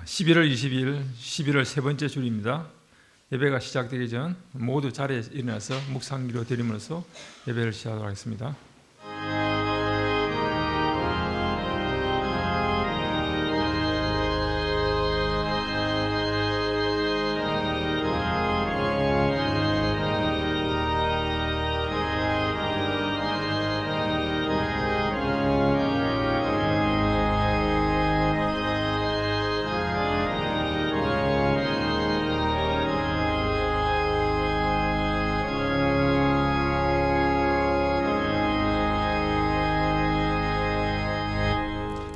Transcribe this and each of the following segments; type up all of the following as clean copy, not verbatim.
11월 20일 11월 세 번째 주일입니다. 예배가 시작되기 전 모두 자리에 일어나서 묵상기도 드림으로써 예배를 시작하도록 하겠습니다.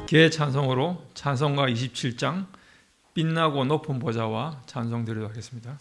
개 찬송으로 찬송가 27장 빛나고 높은 보좌와 찬송 드리도록 하겠습니다.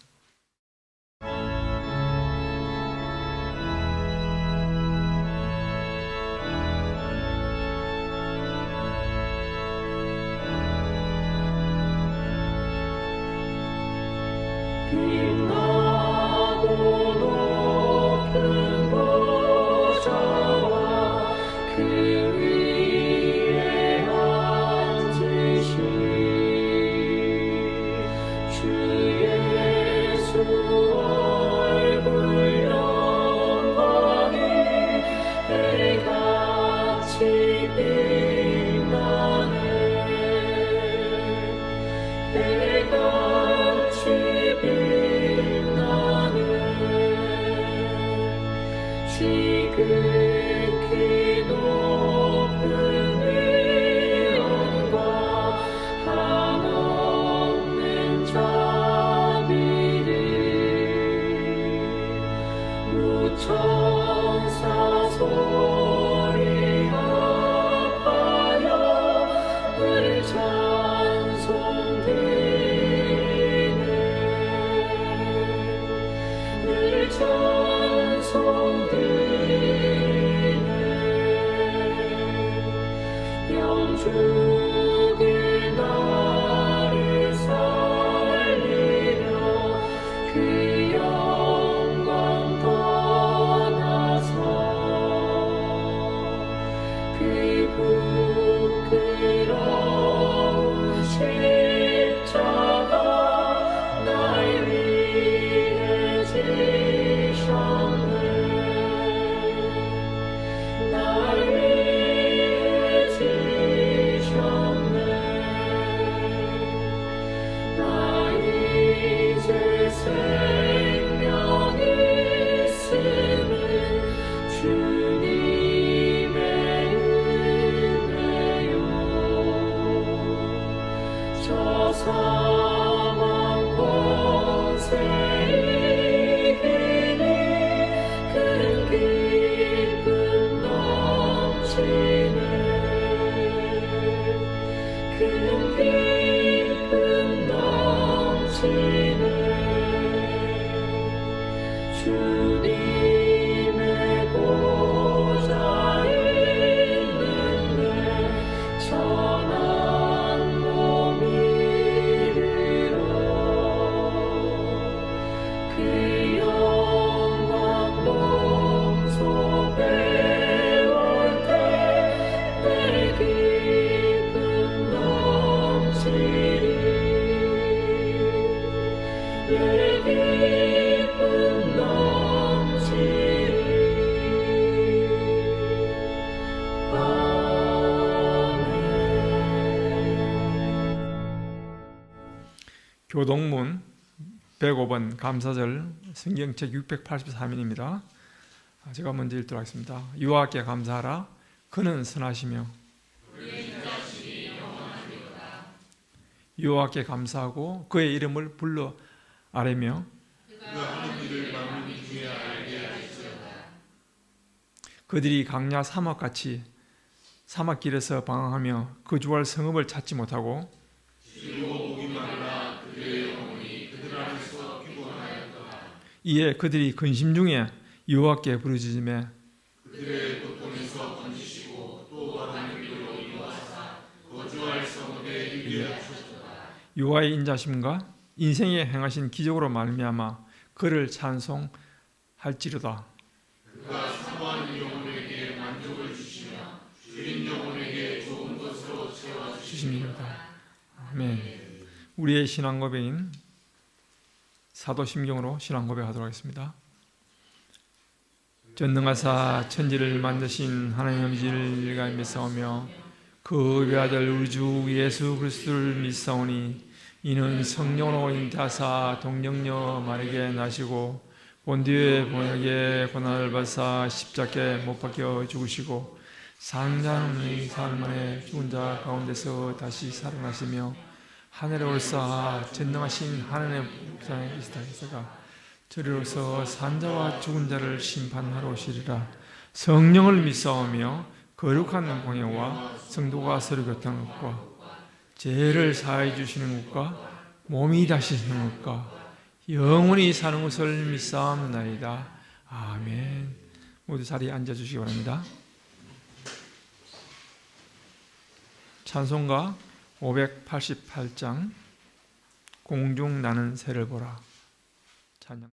교동문 105번 감사절 성경책 683인입니다. 제가 먼저 읽도록 하겠습니다. 여호와께 감사하라. 그는 선하시며 여호와께 감사하고 그의 이름을 불러 아뢰며 그들이 강야 사막같이 사막길에서 방황하며 거주할 성읍을 찾지 못하고 이에 그들이 근심 중에 여호와께 부르짖으매 그들의 고통에서 건지시고 또 하나님께로 인도하사 거주할 성읍에 이르게 하셨도다. 여호와의 인자심과 인생에 행하신 기적으로 말미암아 그를 찬송할지로다. 그가 사모하는 영혼에게 만족을 주시며 줄인 영혼에게 좋은 것으로 채워주시리로다. 아멘. 우리의 신앙 고백인 사도심경으로 신앙 고백하도록 하겠습니다. 전능하사 천지를 만드신 하나님 아버지를 일가 믿사오며 그 외아들 우리 주 예수 그리스도를 믿사오니 이는 성령으로 잉태하사 동정녀 마리아에게 나시고 본디의 본역에 고난을 받사 십자가에 못 박혀 죽으시고 산자의 사흘 만에 죽은 자 가운데서 다시 살아나시며 하늘에 올사 전능하신 하나님의 우상에 계시다가 저리로서 산자와 죽은 자를 심판하러 오시리라. 성령을 믿사오며 거룩한 공예와 성도가 서로 교통하는 것과 죄를 사해 주시는 것과 몸이 다시는 것과 영원히 사는 것을 믿사옵나이다. 아멘. 모두 자리에 앉아주시기 바랍니다. 찬송가 588장 공중 나는 새를 보라. 찬양.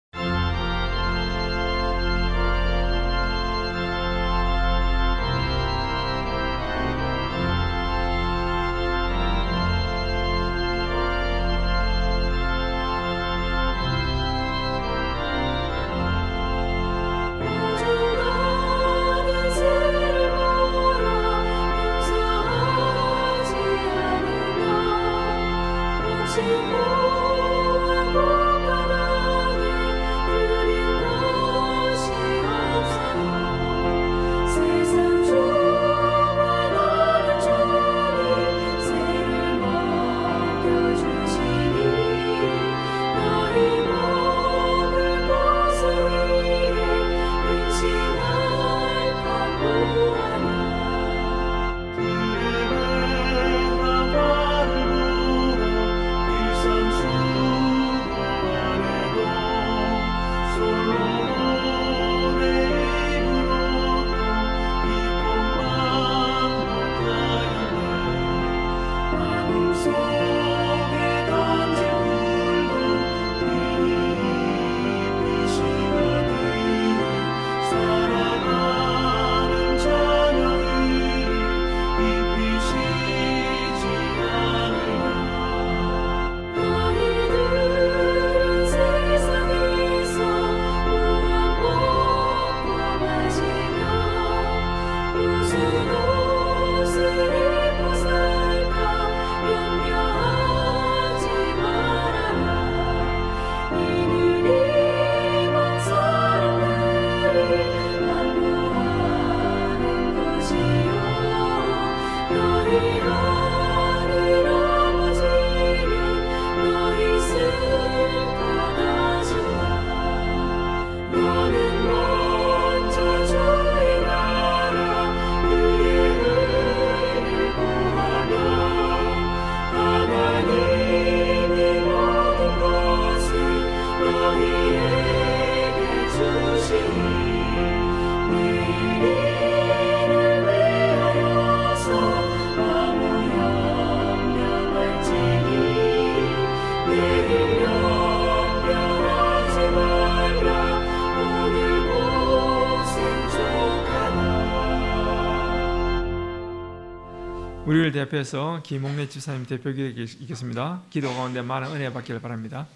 우리를 대표해서 김홍래 집사님 대표기도하겠습니다. 기도 가운데 많은 은혜 받기를 바랍니다.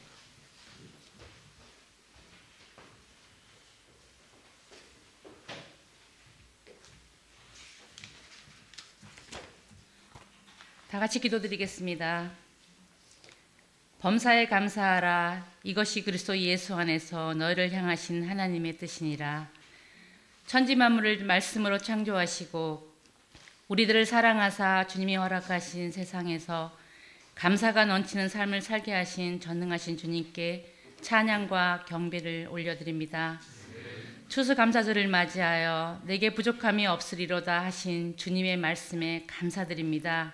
다 같이 기도드리겠습니다. 범사에 감사하라. 이것이 그리스도 예수 안에서 너희를 향하신 하나님의 뜻이니라. 천지 만물을 말씀으로 창조하시고 우리들을 사랑하사 주님이 허락하신 세상에서 감사가 넘치는 삶을 살게 하신 전능하신 주님께 찬양과 경배를 올려드립니다. 추수감사절을 맞이하여 내게 부족함이 없으리로다 하신 주님의 말씀에 감사드립니다.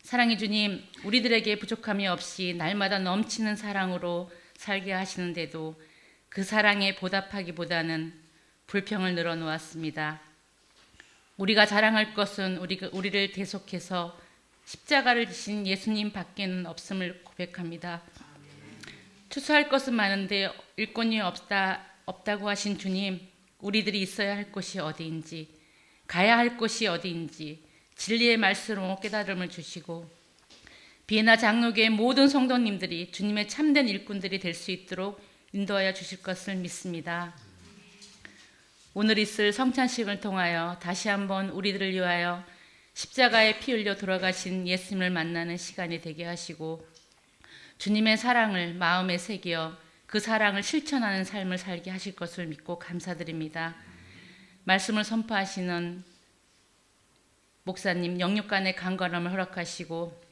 사랑의 주님, 우리들에게 부족함이 없이 날마다 넘치는 사랑으로 살게 하시는데도 그 사랑에 보답하기보다는 불평을 늘어놓았습니다. 우리가 자랑할 것은 우리를 대속해서 십자가를 지신 예수님 밖에는 없음을 고백합니다. 추수할 것은 많은데 일꾼이 없다고 하신 주님, 우리들이 있어야 할 곳이 어디인지, 가야 할 곳이 어디인지 진리의 말씀으로 깨달음을 주시고 비엔나 장로교의 모든 성도님들이 주님의 참된 일꾼들이 될 수 있도록 인도하여 주실 것을 믿습니다. 오늘 있을 성찬식을 통하여 다시 한번 우리들을 위하여 십자가에 피 흘려 돌아가신 예수님을 만나는 시간이 되게 하시고 주님의 사랑을 마음에 새겨 그 사랑을 실천하는 삶을 살게 하실 것을 믿고 감사드립니다. 말씀을 선포하시는 목사님 영육간의 강건함을 허락하시고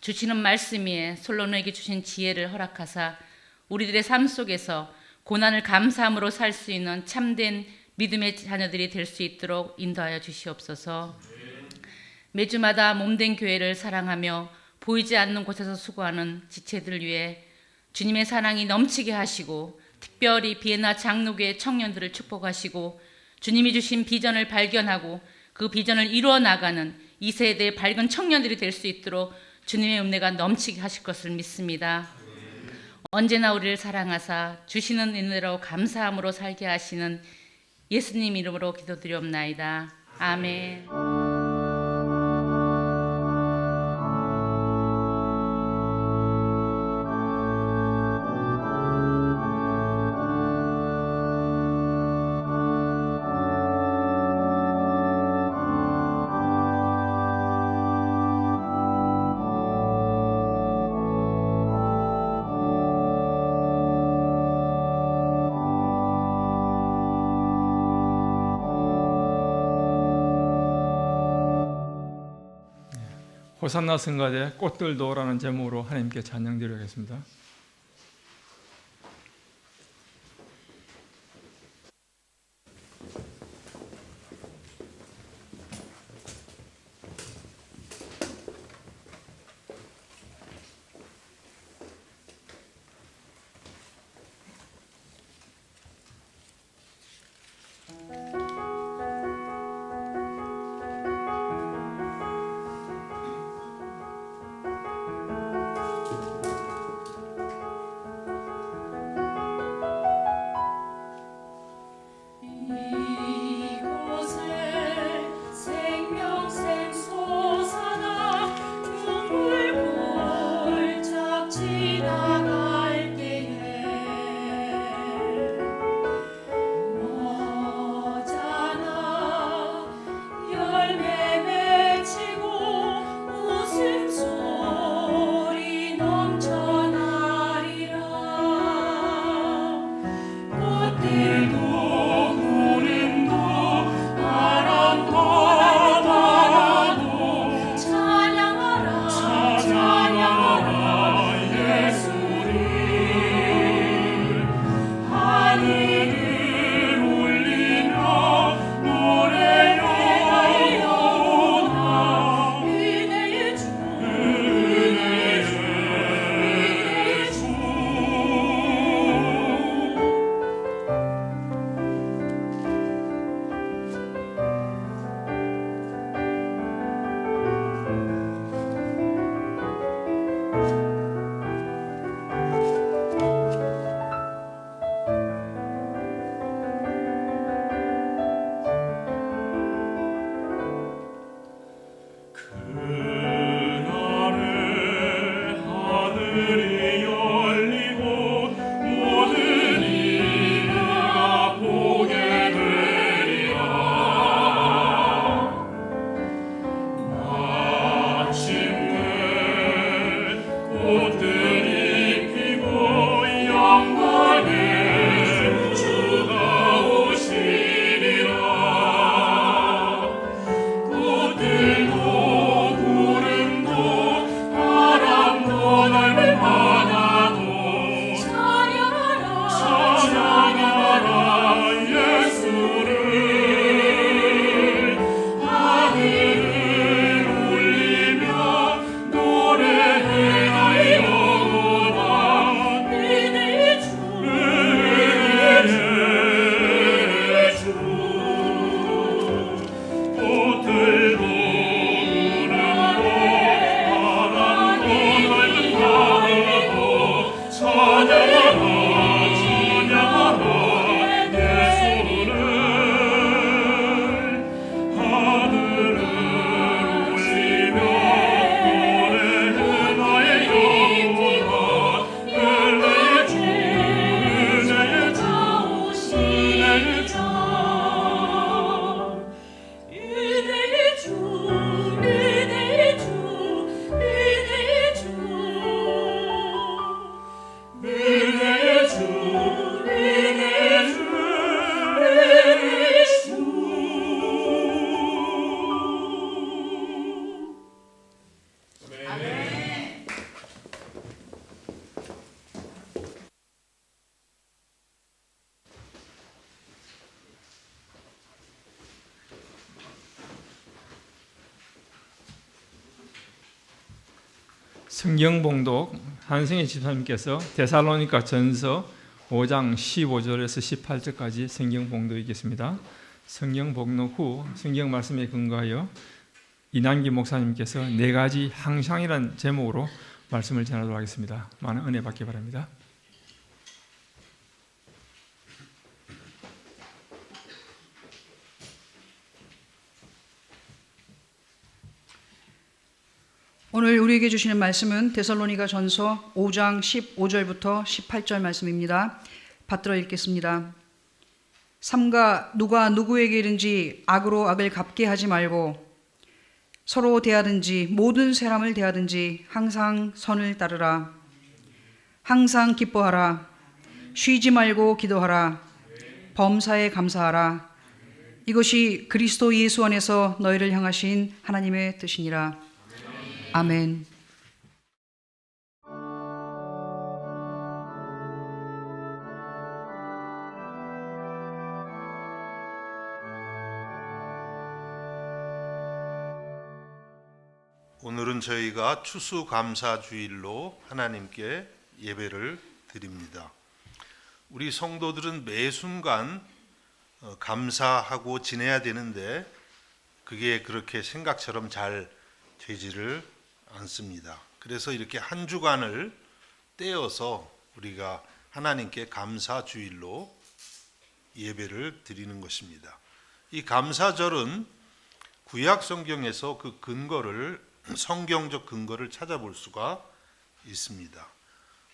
주시는 말씀 위에 솔로몬에게 주신 지혜를 허락하사 우리들의 삶 속에서 고난을 감사함으로 살 수 있는 참된 믿음의 자녀들이 될 수 있도록 인도하여 주시옵소서. 매주마다 몸된 교회를 사랑하며 보이지 않는 곳에서 수고하는 지체들 위해 주님의 사랑이 넘치게 하시고 특별히 비엔나 장로교회 청년들을 축복하시고 주님이 주신 비전을 발견하고 그 비전을 이루어 나가는 이 세대의 밝은 청년들이 될 수 있도록 주님의 은혜가 넘치게 하실 것을 믿습니다. 언제나 우리를 사랑하사 주시는 은혜로 감사함으로 살게 하시는 예수님 이름으로 기도드리옵나이다. 아멘. 호산나 성가대 꽃들도라는 제목으로 하나님께 찬양 드리겠습니다. 성경 봉독 한승희 집사님께서 데살로니가 전서 5장 15절에서 18절까지 성경 봉독이겠습니다. 성경 봉독 후 성경 말씀에 근거하여 이남기 목사님께서 4가지 항상이라는 제목으로 말씀을 전하도록 하겠습니다. 많은 은혜 받기 바랍니다. 오늘 우리에게 주시는 말씀은 데살로니가 전서 5장 15절부터 18절 말씀입니다. 받들어 읽겠습니다. 삼가 누가 누구에게든지 악으로 악을 갚게 하지 말고 서로 대하든지 모든 사람을 대하든지 항상 선을 따르라. 항상 기뻐하라. 쉬지 말고 기도하라. 범사에 감사하라. 이것이 그리스도 예수 안에서 너희를 향하신 하나님의 뜻이니라. 아멘. 오늘은 저희가 추수감사주일로 하나님께 예배를 드립니다. 우리 성도들은 매 순간 감사하고 지내야 되는데 그게 그렇게 생각처럼 잘 되지를 않습니다. 그래서 이렇게 한 주간을 떼어서 우리가 하나님께 감사주일로 예배를 드리는 것입니다. 이 감사절은 구약 성경에서 그 근거를 성경적 근거를 찾아볼 수가 있습니다.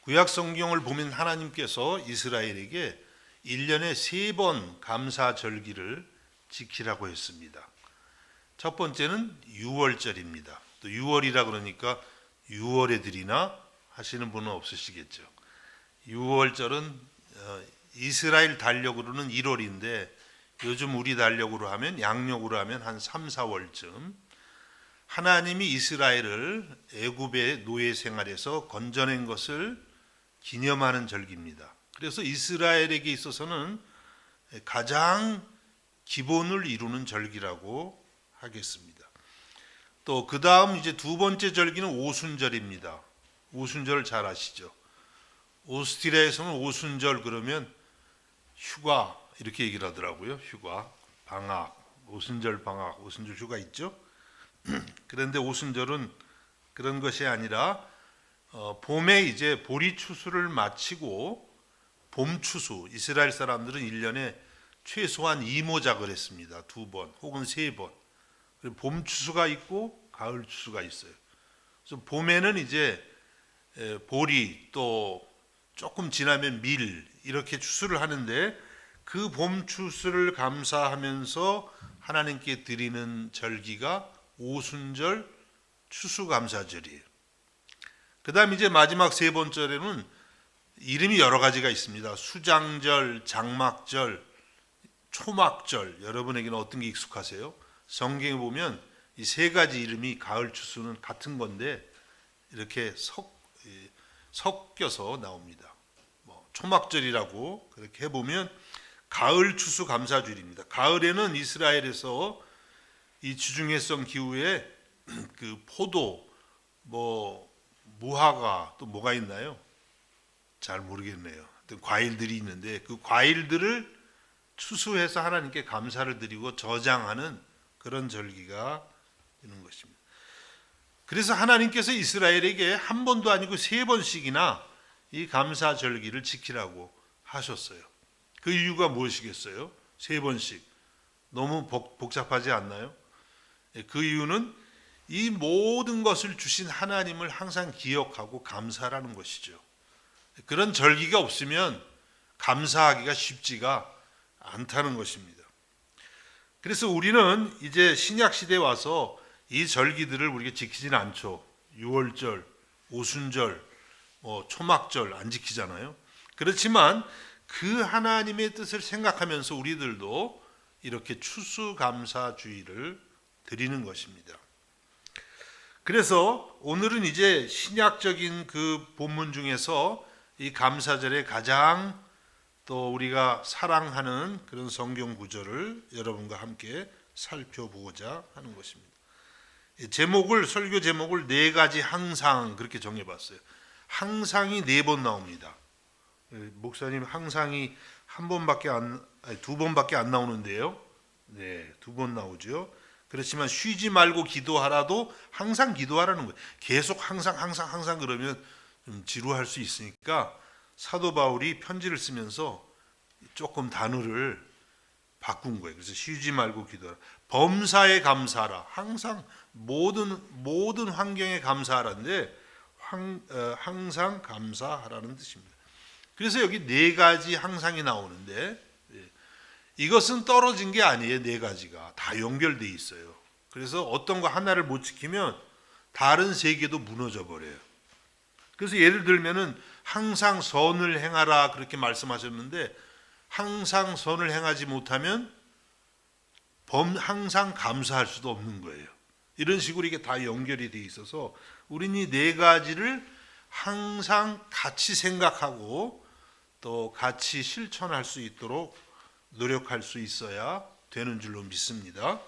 구약 성경을 보면 하나님께서 이스라엘에게 1년에 3번 감사절기를 지키라고 했습니다. 첫 번째는 유월절입니다. 또 6월이라 그러니까 6월에 드리나 하시는 분은 없으시겠죠. 6월절은 이스라엘 달력으로는 1월인데 요즘 우리 달력으로 하면 양력으로 하면 한 3, 4월쯤 하나님이 이스라엘을 애굽의 노예 생활에서 건져낸 것을 기념하는 절기입니다. 그래서 이스라엘에게 있어서는 가장 기본을 이루는 절기라고 하겠습니다. 또 그 다음 이제 두 번째 절기는 오순절입니다. 오순절 잘 아시죠? 오스트리아에서는 오순절 그러면 휴가 이렇게 얘기를 하더라고요. 휴가, 방학, 오순절 방학, 오순절 휴가 있죠? 그런데 오순절은 그런 것이 아니라 봄에 이제 보리 추수를 마치고 봄 추수, 이스라엘 사람들은 1년에 최소한 2모작을 했습니다. 2번 혹은 3번. 봄 추수가 있고 가을 추수가 있어요. 그래서 봄에는 이제 보리 또 조금 지나면 밀 이렇게 추수를 하는데 그 봄 추수를 감사하면서 하나님께 드리는 절기가 오순절 추수감사절이에요. 그 다음 이제 마지막 3번절에는 이름이 여러 가지가 있습니다. 수장절, 장막절, 초막절. 여러분에게는 어떤 게 익숙하세요? 성경에 보면 이 3가지 이름이 가을 추수는 같은 건데 이렇게 섞여서 나옵니다. 초막절이라고 그렇게 해보면 가을 추수 감사주일입니다. 가을에는 이스라엘에서 이 지중해성 기후에 그 포도, 무화과 또 뭐가 있나요? 잘 모르겠네요. 과일들이 있는데 그 과일들을 추수해서 하나님께 감사를 드리고 저장하는 그런 절기가 있는 것입니다. 그래서 하나님께서 이스라엘에게 한 번도 아니고 3번씩이나 이 감사 절기를 지키라고 하셨어요. 그 이유가 무엇이겠어요? 3번씩. 너무 복잡하지 않나요? 그 이유는 이 모든 것을 주신 하나님을 항상 기억하고 감사라는 것이죠. 그런 절기가 없으면 감사하기가 쉽지가 않다는 것입니다. 그래서 우리는 이제 신약 시대에 와서 이 절기들을 우리가 지키지는 않죠. 6월절, 오순절, 초막절 안 지키잖아요. 그렇지만 그 하나님의 뜻을 생각하면서 우리들도 이렇게 추수감사주의를 드리는 것입니다. 그래서 오늘은 이제 신약적인 그 본문 중에서 이 감사절에 가장 또 우리가 사랑하는 그런 성경 구절을 여러분과 함께 살펴보고자 하는 것입니다. 제목을 설교 제목을 네 가지 항상 그렇게 정해봤어요. 항상이 4번 나옵니다. 목사님 항상이 두 번밖에 안 나오는데요. 네, 2번 나오죠. 그렇지만 쉬지 말고 기도하라도 항상 기도하라는 거예요. 계속 항상 그러면 좀 지루할 수 있으니까 사도 바울이 편지를 쓰면서 조금 단어를 바꾼 거예요. 그래서 쉬지 말고 기도하라. 범사에 감사하라. 항상 모든 환경에 감사하라는데 항상 감사하라는 뜻입니다. 그래서 여기 4가지 항상이 나오는데 이것은 떨어진 게 아니에요. 4가지가 다 연결돼 있어요. 그래서 어떤 거 하나를 못 지키면 다른 3개도 무너져 버려요. 그래서 예를 들면은 항상 선을 행하라 그렇게 말씀하셨는데 항상 선을 행하지 못하면 항상 감사할 수도 없는 거예요. 이런 식으로 이게 다 연결이 돼 있어서 우리는 이 4가지를 항상 같이 생각하고 또 같이 실천할 수 있도록 노력할 수 있어야 되는 줄로 믿습니다.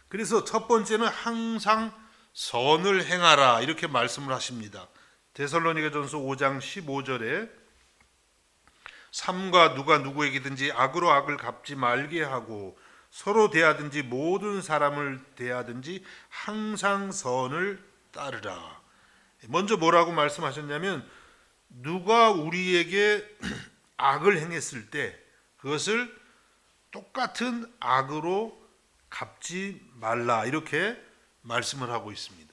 그래서 첫 번째는 항상 선을 행하라 이렇게 말씀을 하십니다. 데살로니가전서 5장 15절에 삼가 누가 누구에게든지 악으로 악을 갚지 말게 하고 서로 대하든지 모든 사람을 대하든지 항상 선을 따르라. 먼저 뭐라고 말씀하셨냐면 누가 우리에게 악을 행했을 때 그것을 똑같은 악으로 갚지 말라 이렇게 말씀을 하고 있습니다.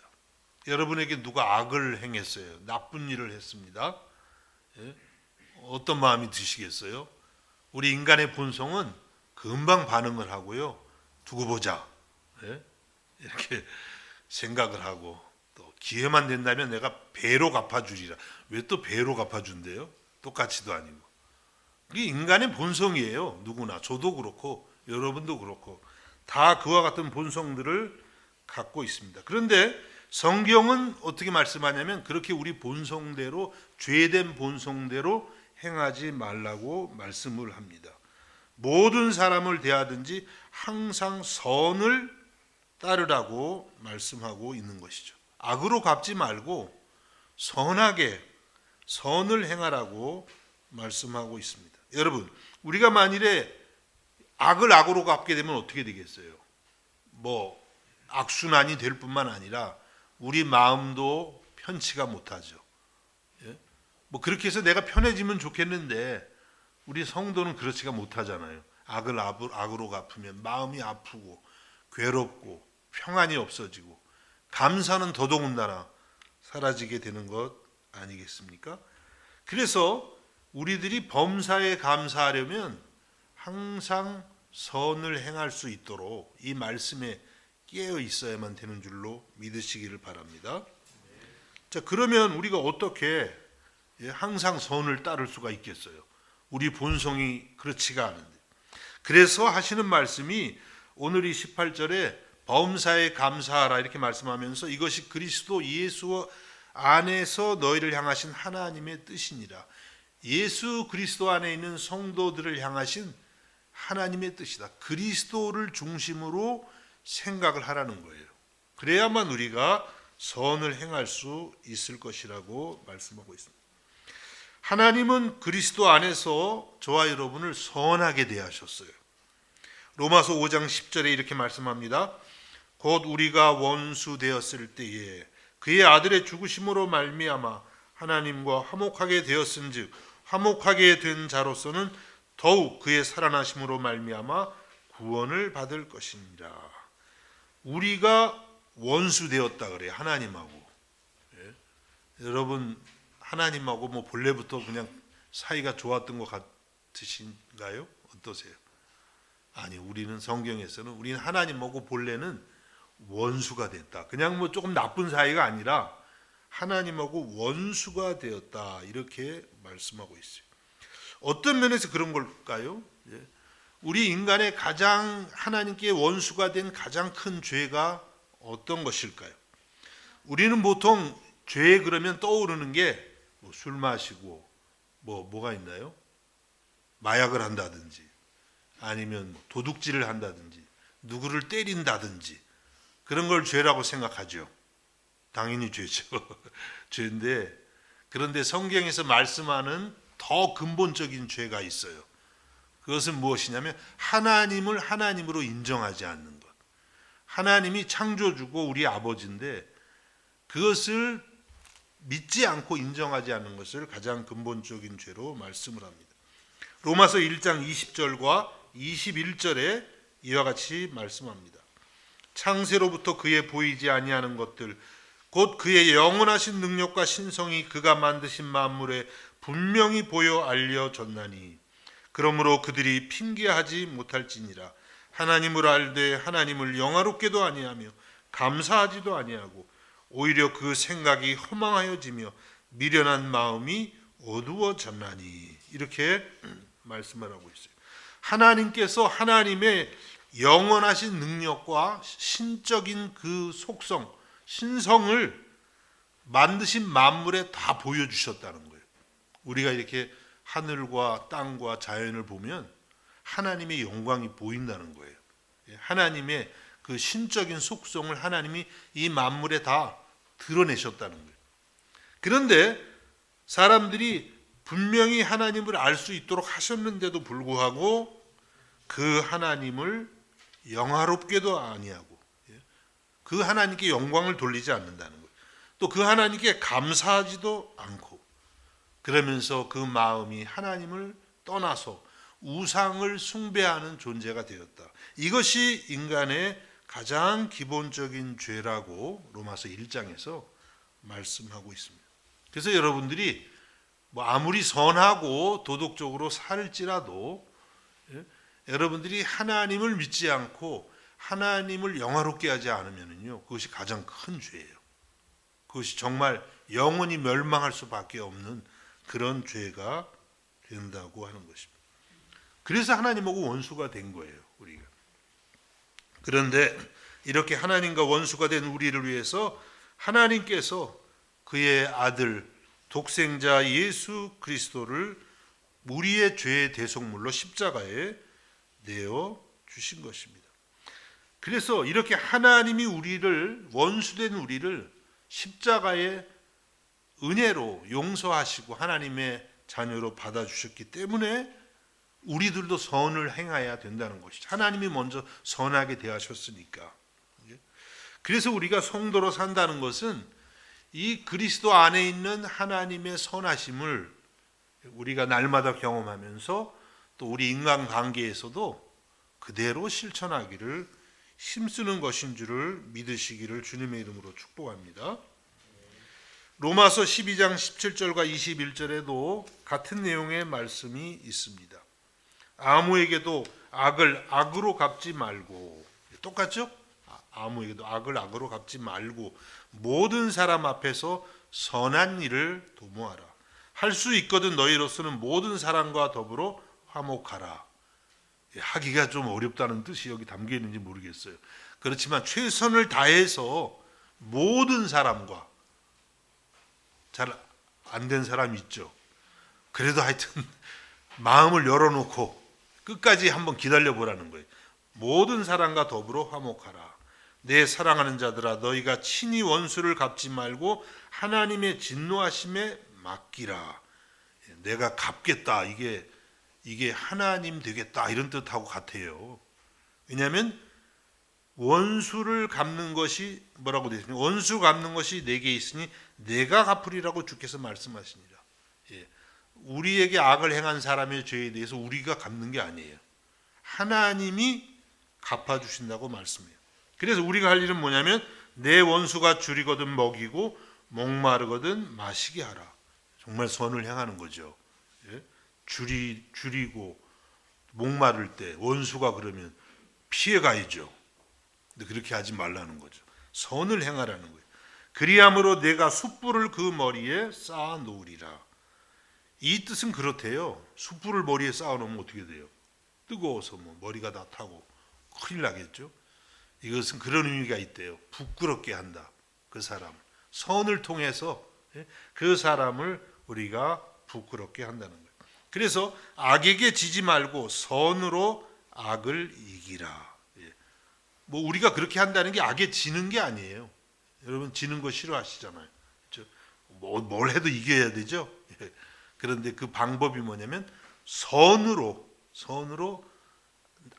여러분에게 누가 악을 행했어요. 나쁜 일을 했습니다. 예? 어떤 마음이 드시겠어요? 우리 인간의 본성은 금방 반응을 하고요. 두고 보자. 예? 이렇게 생각을 하고 또 기회만 된다면 내가 배로 갚아주리라. 왜 또 배로 갚아준대요? 똑같이도 아니고. 이게 인간의 본성이에요. 누구나. 저도 그렇고 여러분도 그렇고 다 그와 같은 본성들을 갖고 있습니다. 그런데 성경은 어떻게 말씀하냐면 그렇게 우리 본성대로 죄된 본성대로 행하지 말라고 말씀을 합니다. 모든 사람을 대하든지 항상 선을 따르라고 말씀하고 있는 것이죠. 악으로 갚지 말고 선하게 선을 행하라고 말씀하고 있습니다. 여러분, 우리가 만일에 악을 악으로 갚게 되면 어떻게 되겠어요? 악순환이 될 뿐만 아니라 우리 마음도 편치가 못하죠. 예? 그렇게 해서 내가 편해지면 좋겠는데 우리 성도는 그렇지가 못하잖아요. 악을 악으로 갚으면 마음이 아프고 괴롭고 평안이 없어지고 감사는 더더군다나 사라지게 되는 것 아니겠습니까? 그래서 우리들이 범사에 감사하려면 항상 선을 행할 수 있도록 이 말씀에 깨어 있어야만 되는 줄로 믿으시기를 바랍니다. 자, 그러면 우리가 어떻게 항상 선을 따를 수가 있겠어요? 우리 본성이 그렇지가 않은데. 그래서 하시는 말씀이 오늘 이 18절에 범사에 감사하라 이렇게 말씀하면서 이것이 그리스도 예수 안에서 너희를 향하신 하나님의 뜻이니라. 예수 그리스도 안에 있는 성도들을 향하신 하나님의 뜻이다. 그리스도를 중심으로 생각을 하라는 거예요. 그래야만 우리가 선을 행할 수 있을 것이라고 말씀하고 있습니다. 하나님은 그리스도 안에서 저와 여러분을 선하게 대하셨어요. 로마서 5장 10절에 이렇게 말씀합니다. 곧 우리가 원수 되었을 때에 그의 아들의 죽으심으로 말미암아 하나님과 화목하게 되었은즉 화목하게 된 자로서는 더욱 그의 살아나심으로 말미암아 구원을 받을 것이니라. 우리가 원수 되었다 그래요. 하나님하고. 예? 여러분 하나님하고 본래부터 그냥 사이가 좋았던 것 같으신가요? 어떠세요? 아니, 우리는 성경에서는 우리는 하나님하고 본래는 원수가 됐다. 그냥 조금 나쁜 사이가 아니라 하나님하고 원수가 되었다. 이렇게 말씀하고 있어요. 어떤 면에서 그런 걸까요? 우리 인간의 가장 하나님께 원수가 된 가장 큰 죄가 어떤 것일까요? 우리는 보통 죄 그러면 떠오르는 게 술 마시고 뭐가 있나요? 마약을 한다든지 아니면 도둑질을 한다든지 누구를 때린다든지 그런 걸 죄라고 생각하죠. 당연히 죄죠. 죄인데, 그런데 성경에서 말씀하는 더 근본적인 죄가 있어요. 그것은 무엇이냐면 하나님을 하나님으로 인정하지 않는 것. 하나님이 창조주고 우리 아버지인데 그것을 믿지 않고 인정하지 않는 것을 가장 근본적인 죄로 말씀을 합니다. 로마서 1장 20절과 21절에 이와 같이 말씀합니다. 창세로부터 그의 보이지 아니하는 것들 곧 그의 영원하신 능력과 신성이 그가 만드신 만물에 분명히 보여 알려졌나니 그러므로 그들이 핑계하지 못할지니라. 하나님을 알되 하나님을 영화롭게도 아니하며 감사하지도 아니하고 오히려 그 생각이 허망하여지며 미련한 마음이 어두워졌나니. 이렇게 말씀을 하고 있어요. 하나님께서 하나님의 영원하신 능력과 신적인 그 속성, 신성을 만드신 만물에 다 보여주셨다는 거예요. 우리가 이렇게 하늘과 땅과 자연을 보면 하나님의 영광이 보인다는 거예요. 하나님의 그 신적인 속성을 하나님이 이 만물에 다 드러내셨다는 거예요. 그런데 사람들이 분명히 하나님을 알 수 있도록 하셨는데도 불구하고 그 하나님을 영화롭게도 아니하고 그 하나님께 영광을 돌리지 않는다는 거예요. 또 그 하나님께 감사하지도 않고 그러면서 그 마음이 하나님을 떠나서 우상을 숭배하는 존재가 되었다. 이것이 인간의 가장 기본적인 죄라고 로마서 1장에서 말씀하고 있습니다. 그래서 여러분들이 아무리 선하고 도덕적으로 살지라도 여러분들이 하나님을 믿지 않고 하나님을 영화롭게 하지 않으면요, 그것이 가장 큰 죄예요. 그것이 정말 영원히 멸망할 수밖에 없는 그런 죄가 된다고 하는 것입니다. 그래서 하나님하고 원수가 된 거예요, 우리가. 그런데 이렇게 하나님과 원수가 된 우리를 위해서 하나님께서 그의 아들 독생자 예수 그리스도를 우리의 죄의 대속물로 십자가에 내어 주신 것입니다. 그래서 이렇게 하나님이 우리를, 원수된 우리를 십자가의 은혜로 용서하시고 하나님의 자녀로 받아주셨기 때문에 우리들도 선을 행해야 된다는 것이죠. 하나님이 먼저 선하게 대하셨으니까. 그래서 우리가 성도로 산다는 것은 이 그리스도 안에 있는 하나님의 선하심을 우리가 날마다 경험하면서 또 우리 인간관계에서도 그대로 실천하기를 힘쓰는 것인 줄을 믿으시기를 주님의 이름으로 축복합니다. 로마서 12장 17절과 21절에도 같은 내용의 말씀이 있습니다. 아무에게도 악을 악으로 갚지 말고, 똑같죠? 아무에게도 악을 악으로 갚지 말고 모든 사람 앞에서 선한 일을 도모하라. 할 수 있거든 너희로서는 모든 사람과 더불어 화목하라. 하기가 좀 어렵다는 뜻이 여기 담겨 있는지 모르겠어요. 그렇지만 최선을 다해서 모든 사람과, 잘 안 된 사람 있죠. 그래도 하여튼 마음을 열어놓고 끝까지 한번 기다려보라는 거예요. 모든 사람과 더불어 화목하라. 내 사랑하는 자들아, 너희가 친히 원수를 갚지 말고 하나님의 진노하심에 맡기라. 내가 갚겠다, 이게 하나님 되겠다, 이런 뜻하고 같아요. 왜냐하면 원수를 갚는 것이 뭐라고 되어 있습니까? 원수 갚는 것이 내게 있으니 내가 갚으리라고 주께서 말씀하시니라. 우리에게 악을 행한 사람의 죄에 대해서 우리가 갚는 게 아니에요. 하나님이 갚아주신다고 말씀해요. 그래서 우리가 할 일은 뭐냐면 내 원수가 줄이거든 먹이고 목마르거든 마시게 하라. 정말 선을 행하는 거죠. 줄이고 목마를 때 원수가 그러면 피해가야죠. 근데 그렇게 하지 말라는 거죠. 선을 행하라는 거예요. 그리함으로 내가 숯불을 그 머리에 쌓아 놓으리라. 이 뜻은 그렇대요. 숯불을 머리에 쌓아 놓으면 어떻게 돼요? 뜨거워서 머리가 다 타고 큰일 나겠죠. 이것은 그런 의미가 있대요. 부끄럽게 한다. 그 사람. 선을 통해서 그 사람을 우리가 부끄럽게 한다는 거예요. 그래서 악에게 지지 말고 선으로 악을 이기라. 뭐 우리가 그렇게 한다는 게 악에 지는 게 아니에요. 여러분 지는 거 싫어하시잖아요. 그렇죠? 뭘 해도 이겨야 되죠. 예. 그런데 그 방법이 뭐냐면 선으로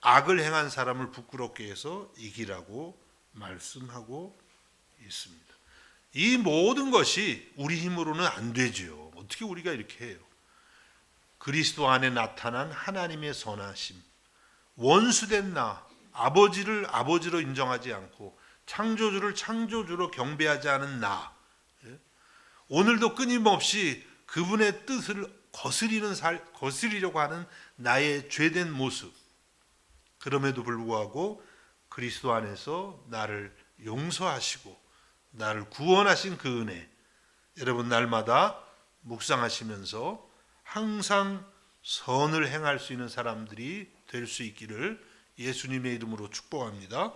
악을 행한 사람을 부끄럽게 해서 이기라고 말씀하고 있습니다. 이 모든 것이 우리 힘으로는 안 되죠. 어떻게 우리가 이렇게 해요? 그리스도 안에 나타난 하나님의 선하심, 원수된 나, 아버지를 아버지로 인정하지 않고 창조주를 창조주로 경배하지 않은 나, 오늘도 끊임없이 그분의 뜻을 거스리려고 하는 나의 죄된 모습, 그럼에도 불구하고 그리스도 안에서 나를 용서하시고 나를 구원하신 그 은혜, 여러분 날마다 묵상하시면서 항상 선을 행할 수 있는 사람들이 될 수 있기를 예수님의 이름으로 축복합니다.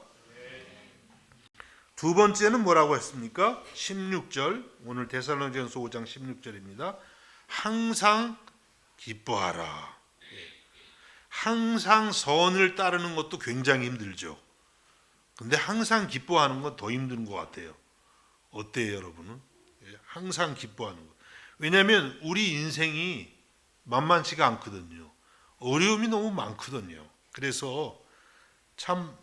두 번째는 뭐라고 했습니까? 16절, 오늘 데살로니가전서 5장 16절입니다. 항상 기뻐하라. 항상 선을 따르는 것도 굉장히 힘들죠. 근데 항상 기뻐하는 건 더 힘든 것 같아요. 어때요, 여러분은? 항상 기뻐하는 것. 왜냐하면 우리 인생이 만만치가 않거든요. 어려움이 너무 많거든요. 그래서 참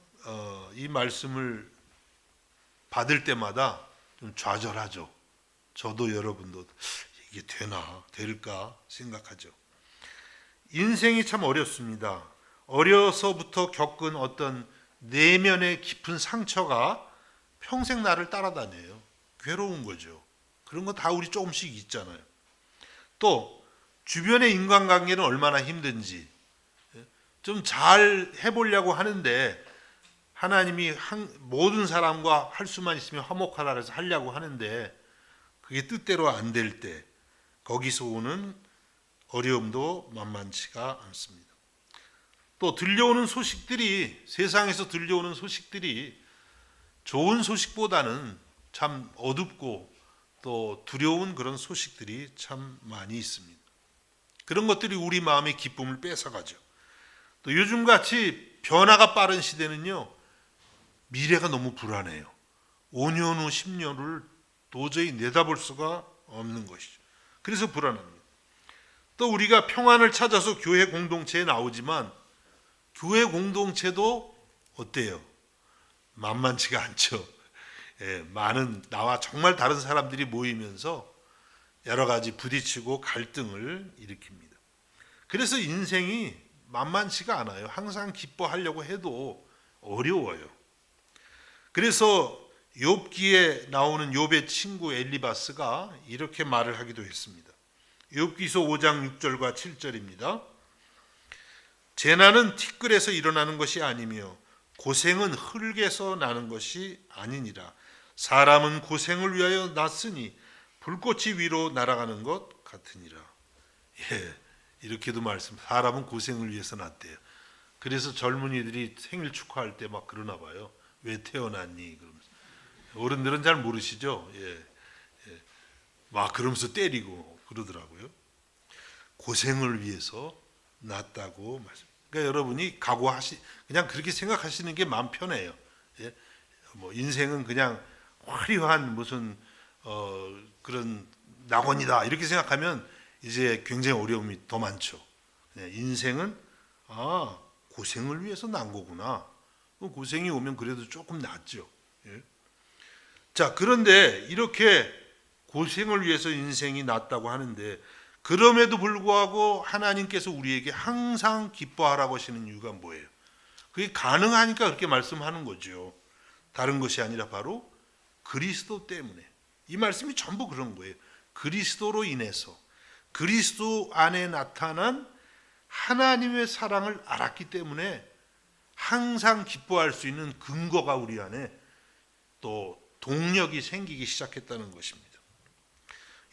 이 말씀을 받을 때마다 좀 좌절하죠. 저도 여러분도 이게 될까 생각하죠. 인생이 참 어렵습니다. 어려서부터 겪은 어떤 내면의 깊은 상처가 평생 나를 따라다녀요. 괴로운 거죠. 그런 거 다 우리 조금씩 있잖아요. 또 주변의 인간관계는 얼마나 힘든지 좀 잘 해보려고 하는데 하나님이 모든 사람과 할 수만 있으면 화목하라 해서 하려고 하는데 그게 뜻대로 안 될 때 거기서 오는 어려움도 만만치가 않습니다. 또 들려오는 소식들이, 세상에서 들려오는 소식들이 좋은 소식보다는 참 어둡고 또 두려운 그런 소식들이 참 많이 있습니다. 그런 것들이 우리 마음의 기쁨을 뺏어가죠. 또 요즘같이 변화가 빠른 시대는요, 미래가 너무 불안해요. 5년 후 10년 후를 도저히 내다볼 수가 없는 것이죠. 그래서 불안합니다. 또 우리가 평안을 찾아서 교회 공동체에 나오지만 교회 공동체도 어때요? 만만치가 않죠. 많은 나와 정말 다른 사람들이 모이면서 여러 가지 부딪히고 갈등을 일으킵니다. 그래서 인생이 만만치가 않아요. 항상 기뻐하려고 해도 어려워요. 그래서 욥기에 나오는 욥의 친구 엘리바스가 이렇게 말을 하기도 했습니다. 욥기서 5장 6절과 7절입니다. 재난은 티끌에서 일어나는 것이 아니며 고생은 흙에서 나는 것이 아니니라. 사람은 고생을 위하여 났으니 불꽃이 위로 날아가는 것 같으니라. 이렇게도 말씀. 사람은 고생을 위해서 났대요. 그래서 젊은이들이 생일 축하할 때 막 그러나 봐요. 왜 태어났니? 그러면서. 어른들은 잘 모르시죠. 막 그러면서 때리고 그러더라고요. 고생을 위해서 났다고 말씀. 그러니까 여러분이 그냥 그렇게 생각하시는 게 마음 편해요. 뭐 인생은 그냥 화려한 무슨 그런 낙원이다 이렇게 생각하면 이제 굉장히 어려움이 더 많죠. 인생은 고생을 위해서 난 거구나. 고생이 오면 그래도 조금 낫죠. 자, 그런데 이렇게 고생을 위해서 인생이 났다고 하는데 그럼에도 불구하고 하나님께서 우리에게 항상 기뻐하라고 하시는 이유가 뭐예요? 그게 가능하니까 그렇게 말씀하는 거죠. 다른 것이 아니라 바로 그리스도 때문에. 이 말씀이 전부 그런 거예요. 그리스도로 인해서 그리스도 안에 나타난 하나님의 사랑을 알았기 때문에 항상 기뻐할 수 있는 근거가 우리 안에 또 동력이 생기기 시작했다는 것입니다.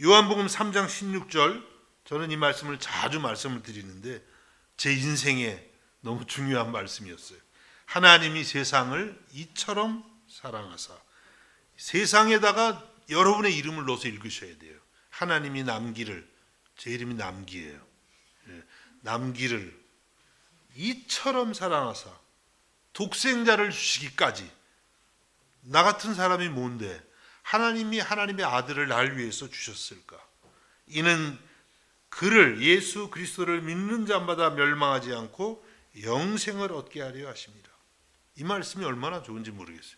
요한복음 3장 16절, 저는 이 말씀을 자주 말씀을 드리는데 제 인생에 너무 중요한 말씀이었어요. 하나님이 세상을 이처럼 사랑하사. 세상에다가 여러분의 이름을 넣어서 읽으셔야 돼요. 하나님이 남기를, 제 이름이 남기예요. 남기를 이처럼 사랑하사 독생자를 주시기까지 나 같은 사람이 뭔데 하나님이 하나님의 아들을 날 위해서 주셨을까? 이는 그를 예수 그리스도를 믿는 자마다 멸망하지 않고 영생을 얻게 하려 하십니다. 이 말씀이 얼마나 좋은지 모르겠어요.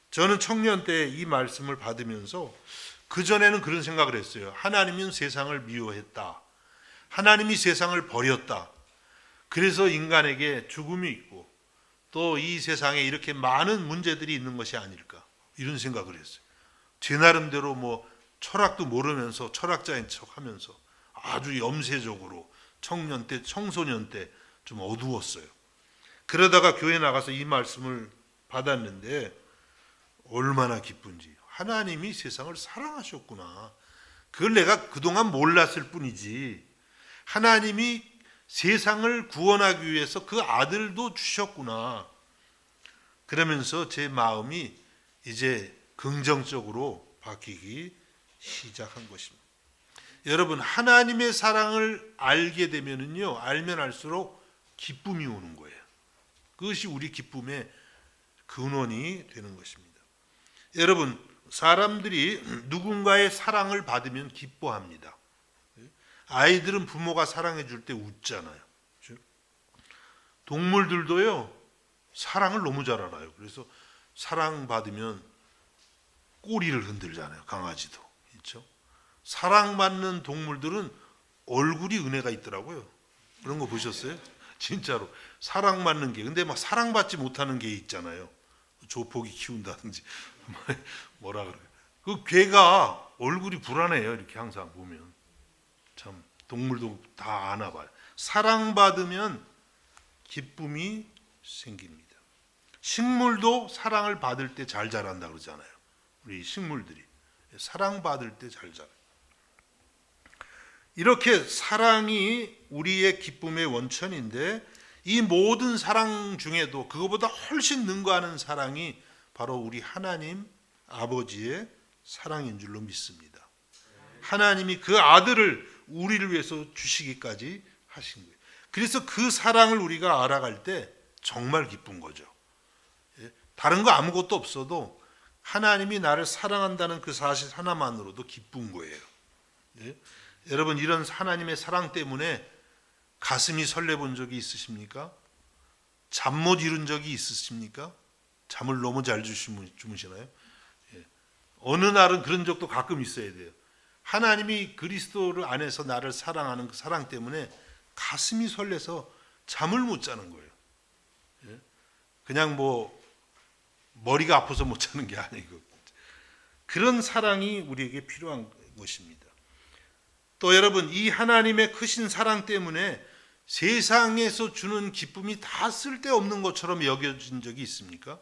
저는 청년 때 이 말씀을 받으면서 그전에는 그런 생각을 했어요. 하나님은 세상을 미워했다. 하나님이 세상을 버렸다. 그래서 인간에게 죽음이 있고 또 이 세상에 이렇게 많은 문제들이 있는 것이 아닐까, 이런 생각을 했어요. 제 나름대로 뭐 철학도 모르면서 철학자인 척하면서 아주 염세적으로 청년 때, 청소년 때 좀 어두웠어요. 그러다가 교회 나가서 이 말씀을 받았는데 얼마나 기쁜지. 하나님이 세상을 사랑하셨구나. 그걸 내가 그동안 몰랐을 뿐이지 하나님이 세상을 구원하기 위해서 그 아들도 주셨구나. 그러면서 제 마음이 이제 긍정적으로 바뀌기 시작한 것입니다. 여러분, 하나님의 사랑을 알게 되면은요, 알면 알수록 기쁨이 오는 거예요. 그것이 우리 기쁨의 근원이 되는 것입니다. 여러분, 사람들이 누군가의 사랑을 받으면 기뻐합니다. 아이들은 부모가 사랑해 줄 때 웃잖아요. 그렇죠? 동물들도요, 사랑을 너무 잘 알아요. 그래서 사랑받으면 꼬리를 흔들잖아요. 강아지도. 그렇죠? 사랑받는 동물들은 얼굴이 은혜가 있더라고요. 그런 거 보셨어요? 진짜로. 사랑받는 개. 근데 막 사랑받지 못하는 개 있잖아요. 조폭이 키운다든지. 뭐라 그래요. 그 개가 얼굴이 불안해요. 이렇게 항상 보면. 참, 동물도 다 아나 봐요. 사랑받으면 기쁨이 생깁니다. 식물도 사랑을 받을 때 잘 자란다 그러잖아요. 우리 식물들이 사랑받을 때 잘 자라요. 이렇게 사랑이 우리의 기쁨의 원천인데 이 모든 사랑 중에도 그거보다 훨씬 능가하는 사랑이 바로 우리 하나님 아버지의 사랑인 줄로 믿습니다. 하나님이 그 아들을 우리를 위해서 주시기까지 하신 거예요. 그래서 그 사랑을 우리가 알아갈 때 정말 기쁜 거죠. 다른 거 아무것도 없어도 하나님이 나를 사랑한다는 그 사실 하나만으로도 기쁜 거예요. 여러분, 이런 하나님의 사랑 때문에 가슴이 설레본 적이 있으십니까? 잠 못 이룬 적이 있으십니까? 잠을 너무 잘 주무시나요? 어느 날은 그런 적도 가끔 있어야 돼요. 하나님이 그리스도를 안에서 나를 사랑하는 그 사랑 때문에 가슴이 설레서 잠을 못 자는 거예요. 그냥 뭐 머리가 아파서 못 자는 게 아니고 그런 사랑이 우리에게 필요한 것입니다. 또 여러분, 이 하나님의 크신 사랑 때문에 세상에서 주는 기쁨이 다 쓸데없는 것처럼 여겨진 적이 있습니까?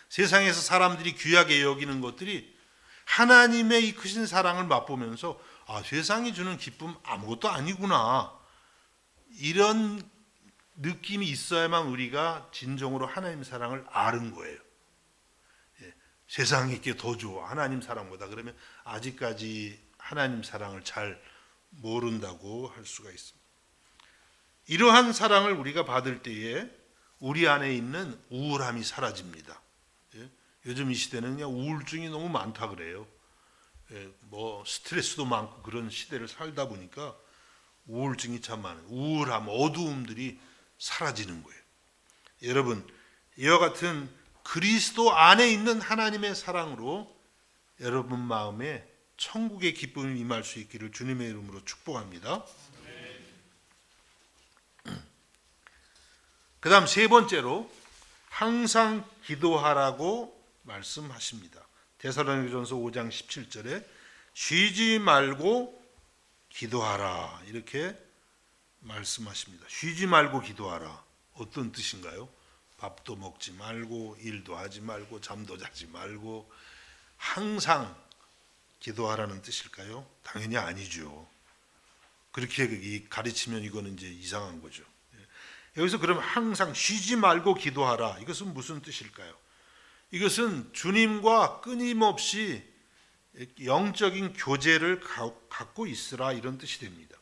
세상에서 사람들이 귀하게 여기는 것들이 하나님의 이 크신 사랑을 맛보면서 아, 세상이 주는 기쁨 아무것도 아니구나, 이런 느낌이 있어야만 우리가 진정으로 하나님 사랑을 아는 거예요. 세상이 이게 더 좋아, 하나님 사랑보다. 그러면 아직까지 하나님 사랑을 잘 모른다고 할 수가 있습니다. 이러한 사랑을 우리가 받을 때에 우리 안에 있는 우울함이 사라집니다. 요즘 이 시대는 그냥 우울증이 너무 많다 그래요. 뭐 스트레스도 많고 그런 시대를 살다 보니까 우울증이 참 많아요. 우울함, 어두움들이 사라지는 거예요. 여러분, 이와 같은 그리스도 안에 있는 하나님의 사랑으로 여러분 마음에 천국의 기쁨이 임할 수 있기를 주님의 이름으로 축복합니다. 그 다음 세 번째로 항상 기도하라고 말씀하십니다. 데살로니가전서 5장 17절에 쉬지 말고 기도하라, 이렇게 말씀하십니다. 쉬지 말고 기도하라. 어떤 뜻인가요? 밥도 먹지 말고 일도 하지 말고 잠도 자지 말고 항상 기도하라는 뜻일까요? 당연히 아니죠. 그렇게 가르치면 이거는 이제 이상한 거죠. 여기서 그럼 항상 쉬지 말고 기도하라, 이것은 무슨 뜻일까요? 이것은 주님과 끊임없이 영적인 교제를 갖고 있으라, 이런 뜻이 됩니다.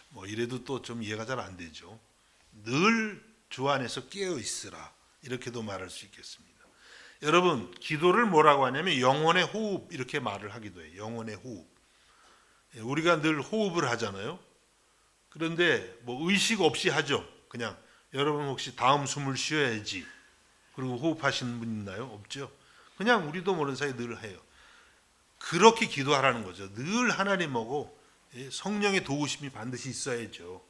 뭐 이래도 또 좀 이해가 잘 안 되죠. 늘 주 안에서 깨어 있으라, 이렇게도 말할 수 있겠습니다. 여러분 기도를 뭐라고 하냐면 영혼의 호흡 이렇게 말을 하기도 해요. 영혼의 호흡. 우리가 늘 호흡을 하잖아요. 그런데 뭐 의식 없이 하죠. 그냥 여러분 혹시 다음 숨을 쉬어야지 그리고 호흡하시는 분 있나요? 없죠. 그냥 우리도 모르는 사이에 늘 해요. 그렇게 기도하라는 거죠. 늘 하나님하고 성령의 도우심이 반드시 있어야죠.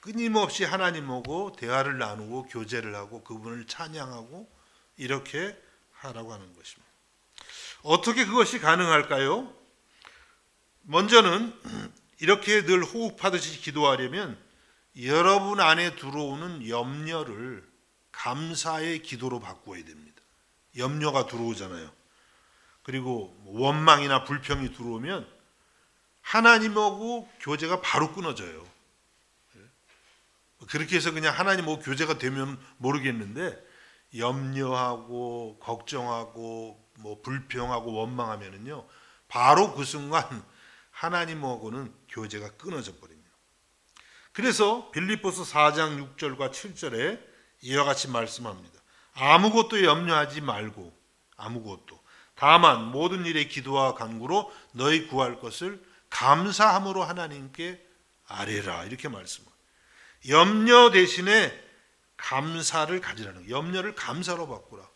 끊임없이 하나님하고 대화를 나누고 교제를 하고 그분을 찬양하고 이렇게 하라고 하는 것입니다. 어떻게 그것이 가능할까요? 먼저는 이렇게 늘 호흡하듯이 기도하려면 여러분 안에 들어오는 염려를 감사의 기도로 바꾸어야 됩니다. 염려가 들어오잖아요. 그리고 원망이나 불평이 들어오면 하나님하고 교제가 바로 끊어져요. 그렇게 해서 그냥 하나님하고 교제가 되면 모르겠는데 염려하고 걱정하고 뭐 불평하고 원망하면은요 바로 그 순간 하나님하고는 교제가 끊어져 버립니다. 그래서 빌립보서 4장 6절과 7절에 이와 같이 말씀합니다. 아무것도 염려하지 말고 아무것도 다만 모든 일에 기도와 간구로 너희 구할 것을 감사함으로 하나님께 아뢰라 이렇게 말씀합니다. 염려 대신에 감사를 가지라는 거예요. 염려를 감사로 바꾸라.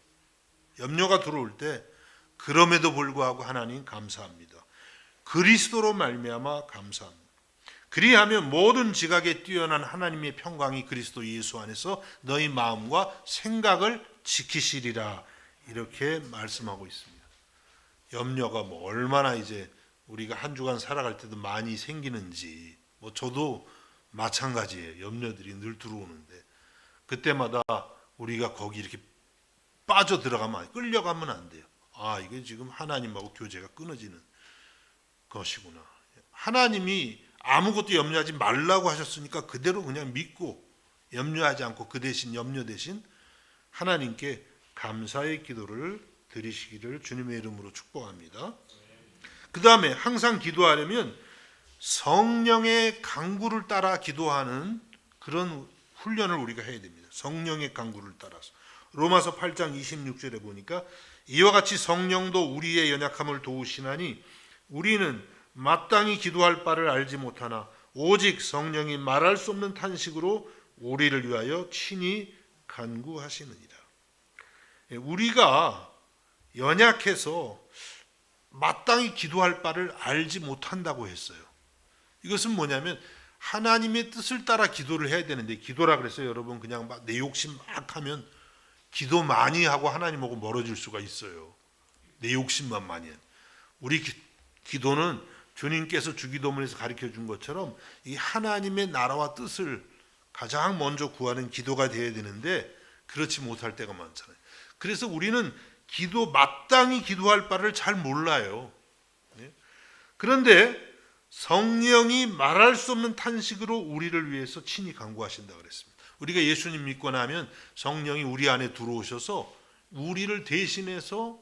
염려가 들어올 때 그럼에도 불구하고 하나님 감사합니다. 그리스도로 말미암아 감사합니다. 그리하면 모든 지각에 뛰어난 하나님의 평강이 그리스도 예수 안에서 너희 마음과 생각을 지키시리라 이렇게 말씀하고 있습니다. 염려가 뭐 얼마나 이제 우리가 한 주간 살아갈 때도 많이 생기는지 뭐 저도 마찬가지예요. 염려들이 늘 들어오는데 그때마다 우리가 거기 이렇게 빠져 들어가면 끌려가면 안 돼요. 아 이게 지금 하나님하고 교제가 끊어지는 것이구나. 하나님이 아무것도 염려하지 말라고 하셨으니까 그대로 그냥 믿고 염려하지 않고 그 대신 염려 대신 하나님께 감사의 기도를 드리시기를 주님의 이름으로 축복합니다. 그 다음에 항상 기도하려면 성령의 강구를 따라 기도하는 그런 훈련을 우리가 해야 됩니다. 성령의 강구를 따라서. 로마서 8장 26절에 보니까 이와 같이 성령도 우리의 연약함을 도우시나니 우리는 마땅히 기도할 바를 알지 못하나 오직 성령이 말할 수 없는 탄식으로 우리를 위하여 친히 간구하시느니라. 우리가 연약해서 마땅히 기도할 바를 알지 못한다고 했어요. 이것은 뭐냐면 하나님의 뜻을 따라 기도를 해야 되는데 기도라 그랬어요. 여러분 그냥 막 내 욕심 막 하면 기도 많이 하고 하나님하고 멀어질 수가 있어요. 내 욕심만 많이 하면. 우리 기도는 주님께서 주기도문에서 가르쳐 준 것처럼 이 하나님의 나라와 뜻을 가장 먼저 구하는 기도가 되어야 되는데 그렇지 못할 때가 많잖아요. 그래서 우리는 마땅히 기도할 바를 잘 몰라요. 그런데 성령이 말할 수 없는 탄식으로 우리를 위해서 친히 간구하신다 그랬습니다. 우리가 예수님 믿고 나면 성령이 우리 안에 들어오셔서 우리를 대신해서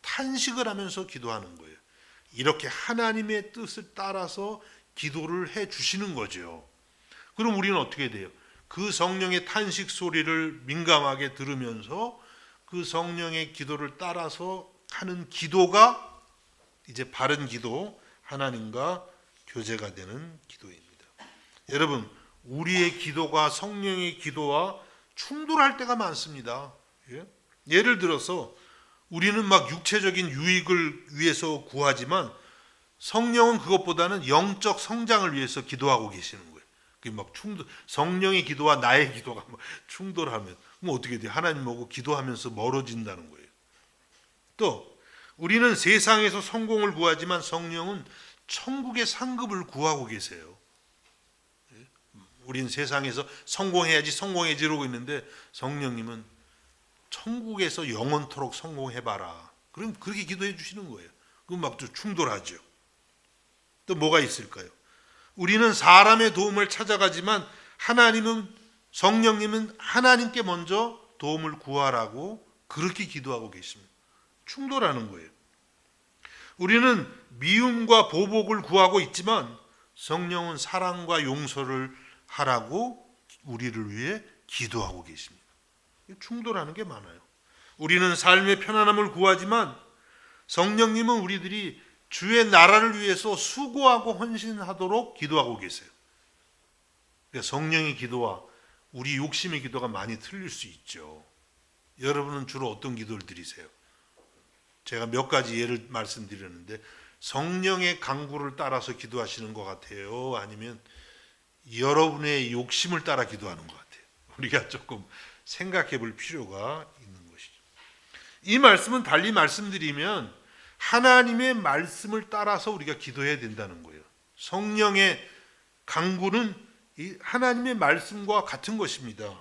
탄식을 하면서 기도하는 거예요. 이렇게 하나님의 뜻을 따라서 기도를 해 주시는 거죠. 그럼 우리는 어떻게 돼요? 그 성령의 탄식 소리를 민감하게 들으면서 그 성령의 기도를 따라서 하는 기도가 이제 바른 기도, 하나님과 교제가 되는 기도입니다. 여러분, 우리의 기도가 성령의 기도와 충돌할 때가 많습니다. 예를 들어서 우리는 막 육체적인 유익을 위해서 구하지만 성령은 그것보다는 영적 성장을 위해서 기도하고 계시는 거예요. 그게 막 성령의 기도와 나의 기도가 막 충돌하면 그럼 어떻게 돼요? 하나님하고 기도하면서 멀어진다는 거예요. 또 우리는 세상에서 성공을 구하지만 성령은 천국의 상급을 구하고 계세요. 우리는 세상에서 성공해야지 이러고 있는데 성령님은 천국에서 영원토록 성공해봐라. 그럼 그렇게 기도해 주시는 거예요. 그럼 막 또 충돌하죠. 또 뭐가 있을까요? 우리는 사람의 도움을 찾아가지만 성령님은 하나님께 먼저 도움을 구하라고 그렇게 기도하고 계십니다. 충돌하는 거예요. 우리는 미움과 보복을 구하고 있지만 성령은 사랑과 용서를 하라고 우리를 위해 기도하고 계십니다. 충돌하는 게 많아요. 우리는 삶의 편안함을 구하지만 성령님은 우리들이 주의 나라를 위해서 수고하고 헌신하도록 기도하고 계세요. 그러니까 성령의 기도와 우리 욕심의 기도가 많이 틀릴 수 있죠. 여러분은 주로 어떤 기도를 드리세요? 제가 몇 가지 예를 말씀드렸는데 성령의 강구를 따라서 기도하시는 것 같아요? 아니면 여러분의 욕심을 따라 기도하는 것 같아요? 우리가 조금 생각해 볼 필요가 있는 것이죠. 이 말씀은 달리 말씀드리면 하나님의 말씀을 따라서 우리가 기도해야 된다는 거예요. 성령의 강구는 이 하나님의 말씀과 같은 것입니다.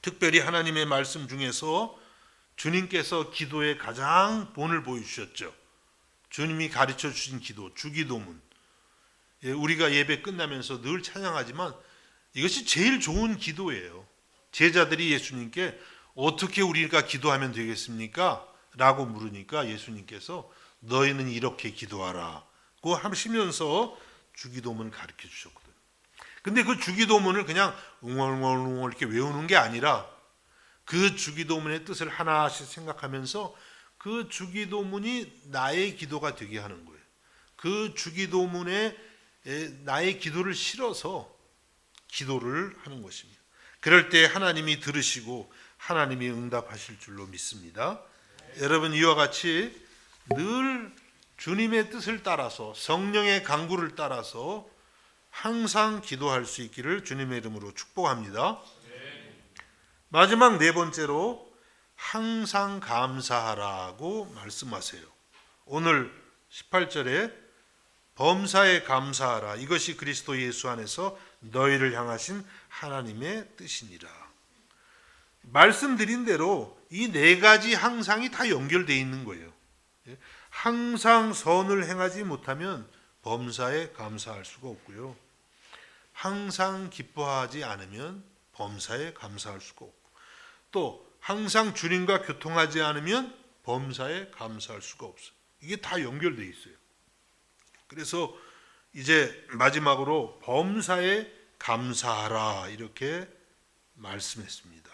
특별히 하나님의 말씀 중에서 주님께서 기도에 가장 본을 보여주셨죠. 주님이 가르쳐 주신 기도, 주기도문. 우리가 예배 끝나면서 늘 찬양하지만 이것이 제일 좋은 기도예요. 제자들이 예수님께 어떻게 우리가 기도하면 되겠습니까? 라고 물으니까 예수님께서 너희는 이렇게 기도하라고 하시면서 주기도문을 가르쳐 주셨거든요. 근데 그 주기도문을 그냥 웅얼웅얼 이렇게 외우는 게 아니라 그 주기도문의 뜻을 하나씩 생각하면서 그 주기도문이 나의 기도가 되게 하는 거예요. 그 주기도문에 나의 기도를 실어서 기도를 하는 것입니다. 그럴 때 하나님이 들으시고 하나님이 응답하실 줄로 믿습니다. 여러분 이와 같이 늘 주님의 뜻을 따라서 성령의 강구를 따라서 항상 기도할 수 있기를 주님의 이름으로 축복합니다. 마지막 네 번째로 항상 감사하라고 말씀하세요. 오늘 18절에 범사에 감사하라. 이것이 그리스도 예수 안에서 너희를 향하신 하나님의 뜻이니라. 말씀드린 대로 이 네 가지 항상이 다 연결되어 있는 거예요. 항상 선을 행하지 못하면 범사에 감사할 수가 없고요. 항상 기뻐하지 않으면 범사에 감사할 수가 없고, 또 항상 주님과 교통하지 않으면 범사에 감사할 수가 없어요. 이게 다 연결되어 있어요. 그래서 이제 마지막으로 범사에 감사하라 이렇게 말씀했습니다.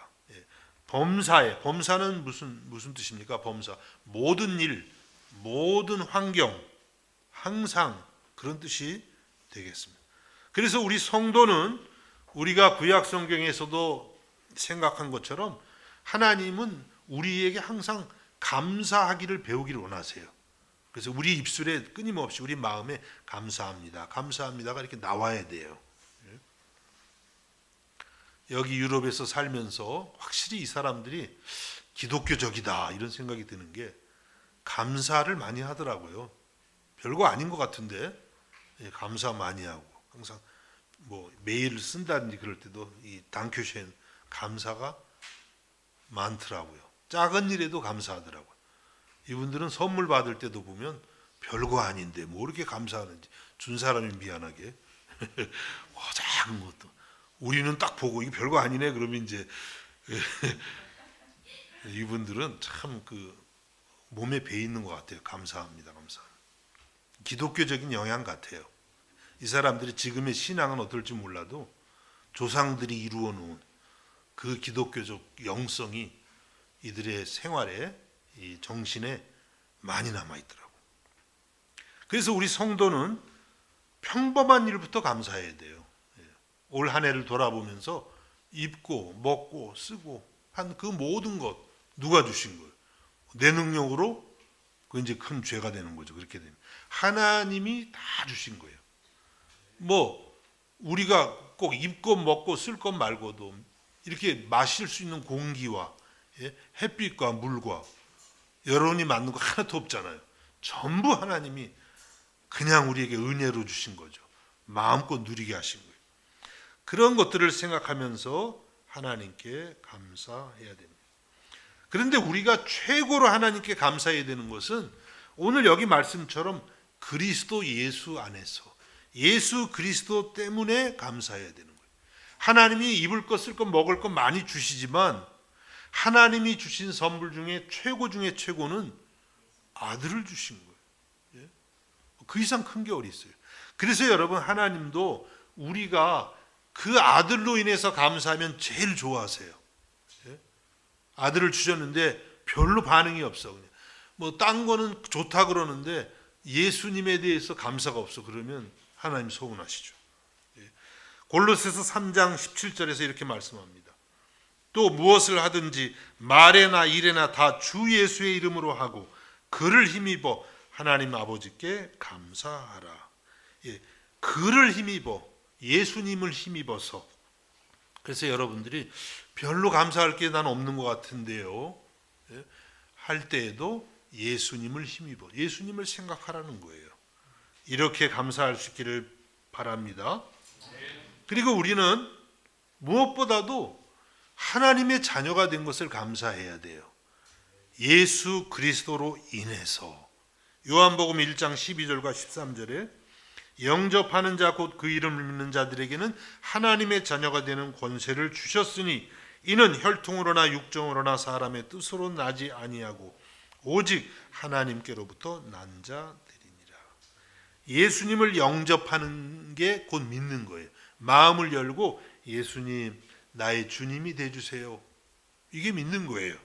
범사에, 범사는 무슨 뜻입니까? 범사, 모든 일, 모든 환경, 항상 그런 뜻이 되겠습니다. 그래서 우리 성도는 우리가 구약 성경에서도 생각한 것처럼 하나님은 우리에게 항상 감사하기를 배우기를 원하세요. 그래서 우리 입술에 끊임없이 우리 마음에 감사합니다, 감사합니다가 이렇게 나와야 돼요. 여기 유럽에서 살면서 확실히 이 사람들이 기독교적이다 이런 생각이 드는 게 감사를 많이 하더라고요. 별거 아닌 것 같은데 감사 많이 하고 항상 뭐 메일을 쓴다든지 그럴 때도 이 단큐셴 감사가 많더라고요. 작은 일에도 감사하더라고요. 이분들은 선물 받을 때도 보면 별거 아닌데 뭐 이렇게 감사하는지 준 사람이 미안하게 작은 것도 우리는 딱 보고 이게 별거 아니네 그러면 이제 이분들은 참 그 몸에 배 있는 것 같아요. 감사합니다, 감사합니다. 기독교적인 영향 같아요. 이 사람들이 지금의 신앙은 어떨지 몰라도 조상들이 이루어 놓은 그 기독교적 영성이 이들의 생활에, 이 정신에 많이 남아 있더라고요. 그래서 우리 성도는 평범한 일부터 감사해야 돼요. 올 한 해를 돌아보면서 입고 먹고 쓰고 한 그 모든 것 누가 주신 거예요? 내 능력으로 그 이제 큰 죄가 되는 거죠. 그렇게 되면 하나님이 다 주신 거예요. 뭐 우리가 꼭 입고 먹고 쓸 것 말고도 이렇게 마실 수 있는 공기와 햇빛과 물과 여론이 맞는 거 하나도 없잖아요. 전부 하나님이 그냥 우리에게 은혜로 주신 거죠. 마음껏 누리게 하신 거예요. 그런 것들을 생각하면서 하나님께 감사해야 됩니다. 그런데 우리가 최고로 하나님께 감사해야 되는 것은 오늘 여기 말씀처럼 그리스도 예수 안에서 예수 그리스도 때문에 감사해야 되는 거예요. 하나님이 입을 것, 쓸 것, 먹을 것 많이 주시지만 하나님이 주신 선물 중에 최고는 아들을 주신 거예요. 그 이상 큰 게 어디 있어요. 그래서 여러분 하나님도 우리가 그 아들로 인해서 감사하면 제일 좋아하세요. 아들을 주셨는데 별로 반응이 없어. 그냥 뭐 딴 거는 좋다 그러는데 예수님에 대해서 감사가 없어. 그러면 하나님 서운하시죠. 골로새서 3장 17절에서 이렇게 말씀합니다. 또 무엇을 하든지 말에나 일에나 다 주 예수의 이름으로 하고 그를 힘입어 하나님 아버지께 감사하라. 그를 힘입어, 예수님을 힘입어서. 그래서 여러분들이 별로 감사할 게 난 없는 것 같은데요, 할 때에도 예수님을 힘입어, 예수님을 생각하라는 거예요. 이렇게 감사할 수 있기를 바랍니다. 그리고 우리는 무엇보다도 하나님의 자녀가 된 것을 감사해야 돼요. 예수 그리스도로 인해서. 요한복음 1장 12절과 13절에 영접하는 자 곧 그 이름을 믿는 자들에게는 하나님의 자녀가 되는 권세를 주셨으니 이는 혈통으로나 육정으로나 사람의 뜻으로 나지 아니하고 오직 하나님께로부터 난 자들이니라. 예수님을 영접하는 게 곧 믿는 거예요. 마음을 열고 예수님 나의 주님이 되주세요. 이게 믿는 거예요.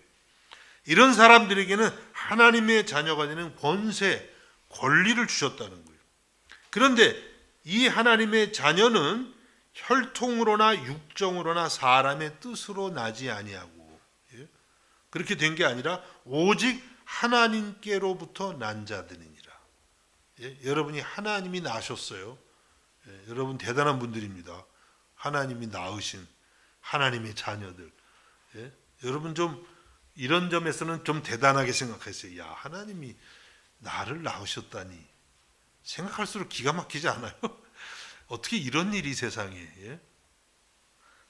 이런 사람들에게는 하나님의 자녀가 되는 권세, 권리를 주셨다는 거예요. 그런데 이 하나님의 자녀는 혈통으로나 육정으로나 사람의 뜻으로 나지 아니하고, 그렇게 된 게 아니라 오직 하나님께로부터 난 자들이니라. 여러분이 하나님이 낳으셨어요. 여러분 대단한 분들입니다. 하나님이 낳으신 하나님의 자녀들. 여러분 좀 이런 점에서는 좀 대단하게 생각했어요. 야, 하나님이 나를 낳으셨다니. 생각할수록 기가 막히지 않아요? 어떻게 이런 일이 세상에.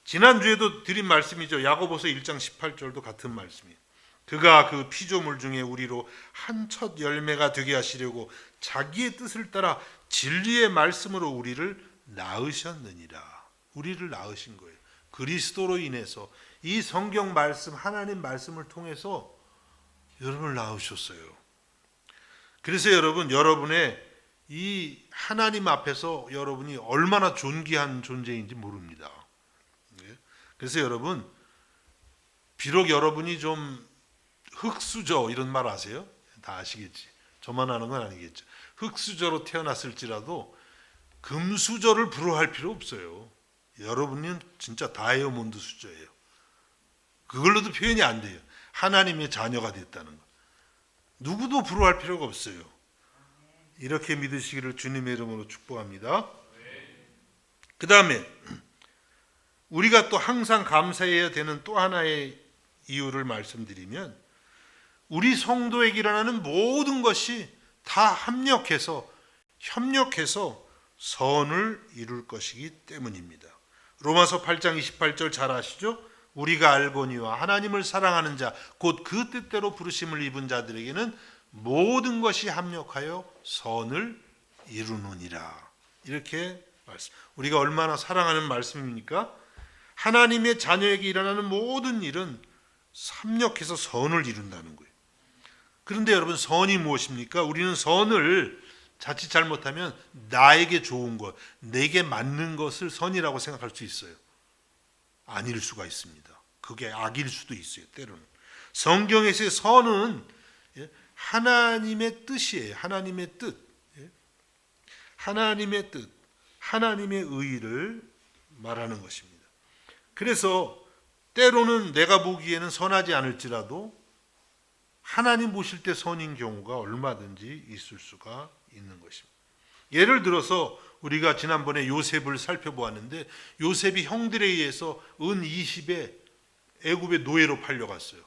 지난주에도 드린 말씀이죠. 야고보서 1장 18절도 같은 말씀이에요. 그가 그 피조물 중에 우리로 한 첫 열매가 되게 하시려고 자기의 뜻을 따라 진리의 말씀으로 우리를 낳으셨느니라. 우리를 낳으신 거예요. 그리스도로 인해서 이 성경 말씀, 하나님 말씀을 통해서 여러분을 낳으셨어요. 그래서 여러분, 여러분의 이 하나님 앞에서 여러분이 얼마나 존귀한 존재인지 모릅니다. 그래서 여러분, 비록 여러분이 좀 흙수저 이런 말 아세요? 다 아시겠지. 저만 아는 건 아니겠죠. 흙수저로 태어났을지라도 금수저를 부러워할 필요 없어요. 여러분은 진짜 다이아몬드 수저예요. 그걸로도 표현이 안 돼요. 하나님의 자녀가 됐다는 거. 누구도 부러워할 필요가 없어요. 이렇게 믿으시기를 주님의 이름으로 축복합니다. 그 다음에 우리가 또 항상 감사해야 되는 또 하나의 이유를 말씀드리면, 우리 성도에게 일어나는 모든 것이 다 협력해서 선을 이룰 것이기 때문입니다. 로마서 8장 28절 잘 아시죠? 우리가 알거니와 하나님을 사랑하는 자 곧 그 뜻대로 부르심을 입은 자들에게는 모든 것이 합력하여 선을 이루느니라. 이렇게 말씀. 우리가 얼마나 사랑하는 말씀입니까? 하나님의 자녀에게 일어나는 모든 일은 합력해서 선을 이룬다는 거예요. 그런데 여러분, 선이 무엇입니까? 우리는 선을 자칫 잘못하면 나에게 좋은 것, 내게 맞는 것을 선이라고 생각할 수 있어요. 아닐 수가 있습니다. 그게 악일 수도 있어요. 때로는. 성경에서의 선은 하나님의 뜻이에요. 하나님의 뜻. 하나님의 뜻, 하나님의 의의를 말하는 것입니다. 그래서 때로는 내가 보기에는 선하지 않을지라도 하나님 보실 때 선인 경우가 얼마든지 있을 수가 있는 것입니다. 예를 들어서 우리가 지난번에 요셉을 살펴보았는데, 요셉이 형들에 의해서 은 20에 애굽의 노예로 팔려갔어요.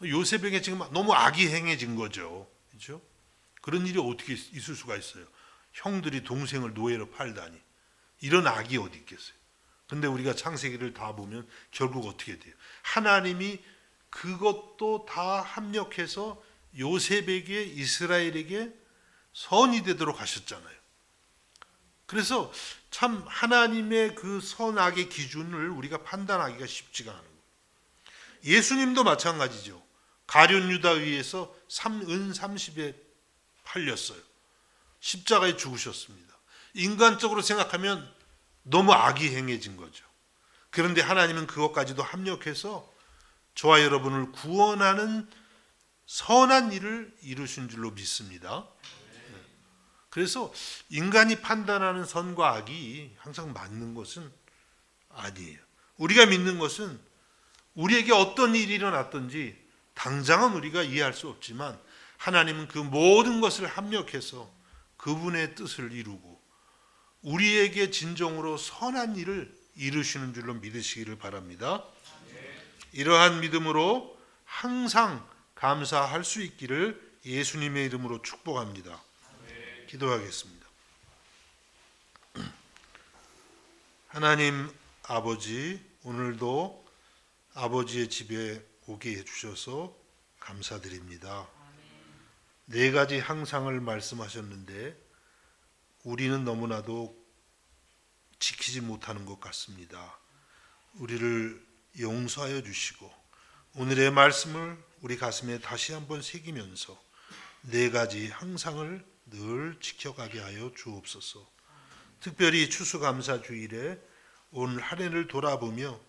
요셉에게 지금 너무 악이 행해진 거죠. 그렇죠? 그런 일이 어떻게 있을 수가 있어요? 형들이 동생을 노예로 팔다니. 이런 악이 어디 있겠어요? 근데 우리가 창세기를 다 보면 결국 어떻게 돼요? 하나님이 그것도 다 합력해서 요셉에게, 이스라엘에게 선이 되도록 하셨잖아요. 그래서 참 하나님의 그 선악의 기준을 우리가 판단하기가 쉽지가 않은 거예요. 예수님도 마찬가지죠. 가룟 유다에 의해서 은 30에 팔렸어요. 십자가에 죽으셨습니다. 인간적으로 생각하면 너무 악이 행해진 거죠. 그런데 하나님은 그것까지도 합력해서 저와 여러분을 구원하는 선한 일을 이루신 줄로 믿습니다. 그래서 인간이 판단하는 선과 악이 항상 맞는 것은 아니에요. 우리가 믿는 것은 우리에게 어떤 일이 일어났든지 당장은 우리가 이해할 수 없지만 하나님은 그 모든 것을 합력해서 그분의 뜻을 이루고 우리에게 진정으로 선한 일을 이루시는 줄로 믿으시기를 바랍니다. 이러한 믿음으로 항상 감사할 수 있기를 예수님의 이름으로 축복합니다. 기도하겠습니다. 하나님 아버지, 오늘도 아버지의 집에 오게 해주셔서 감사드립니다. 4가지 항상을 말씀하셨는데 우리는 너무나도 지키지 못하는 것 같습니다. 우리를 용서하여 주시고 오늘의 말씀을 우리 가슴에 다시 한번 새기면서 4가지 항상을 늘 지켜가게 하여 주옵소서. 특별히 추수감사 주일에 온 한 해를 돌아보며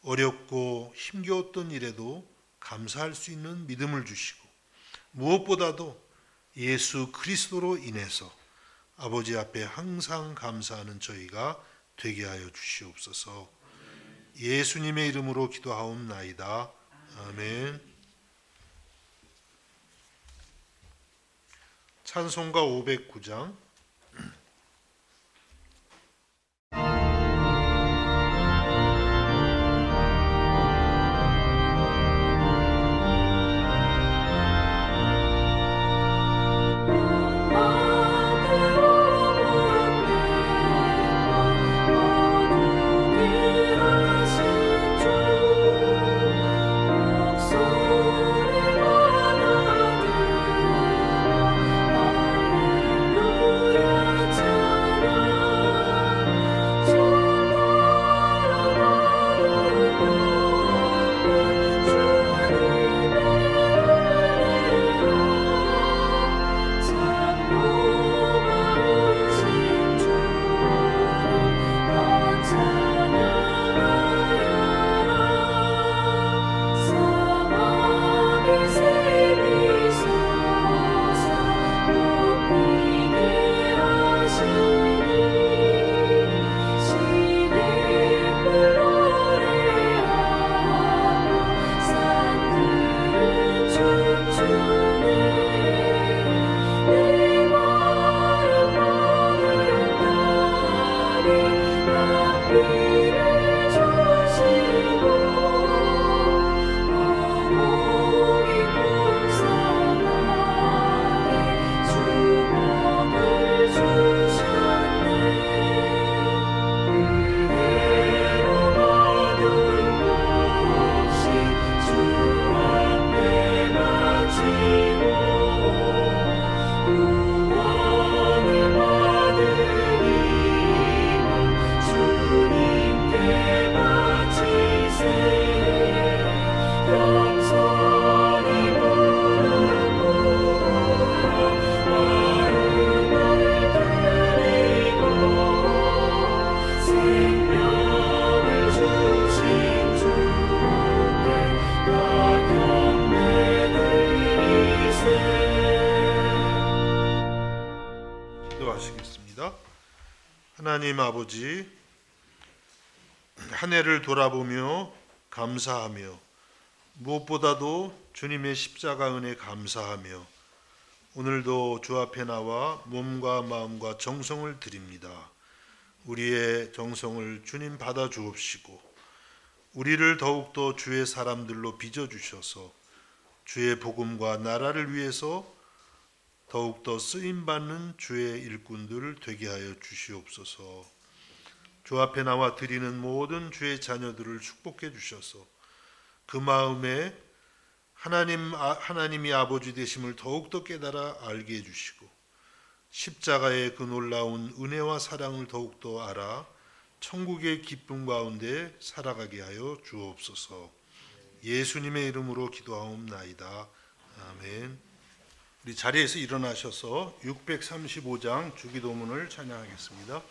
어렵고 힘겨웠던 일에도 감사할 수 있는 믿음을 주시고 무엇보다도 예수 그리스도로 인해서 아버지 앞에 항상 감사하는 저희가 되게 하여 주시옵소서. 예수님의 이름으로 기도하옵나이다. 아멘. 찬송가 509장. 하나님 아버지, 한 해를 돌아보며 감사하며 무엇보다도 주님의 십자가 은혜 감사하며 오늘도 주 앞에 나와 몸과 마음과 정성을 드립니다. 우리의 정성을 주님 받아 주옵시고 우리를 더욱더 주의 사람들로 빚어주셔서 주의 복음과 나라를 위해서 더욱더 쓰임받는 주의 일꾼들 되게 하여 주시옵소서. 주 앞에 나와 드리는 모든 주의 자녀들을 축복해 주셔서 그 마음에 하나님이 아버지 되심을 더욱더 깨달아 알게 해주시고 십자가의 그 놀라운 은혜와 사랑을 더욱더 알아 천국의 기쁨 가운데 살아가게 하여 주옵소서. 예수님의 이름으로 기도하옵나이다. 아멘. 우리 자리에서 일어나셔서 635장 주기도문을 찬양하겠습니다.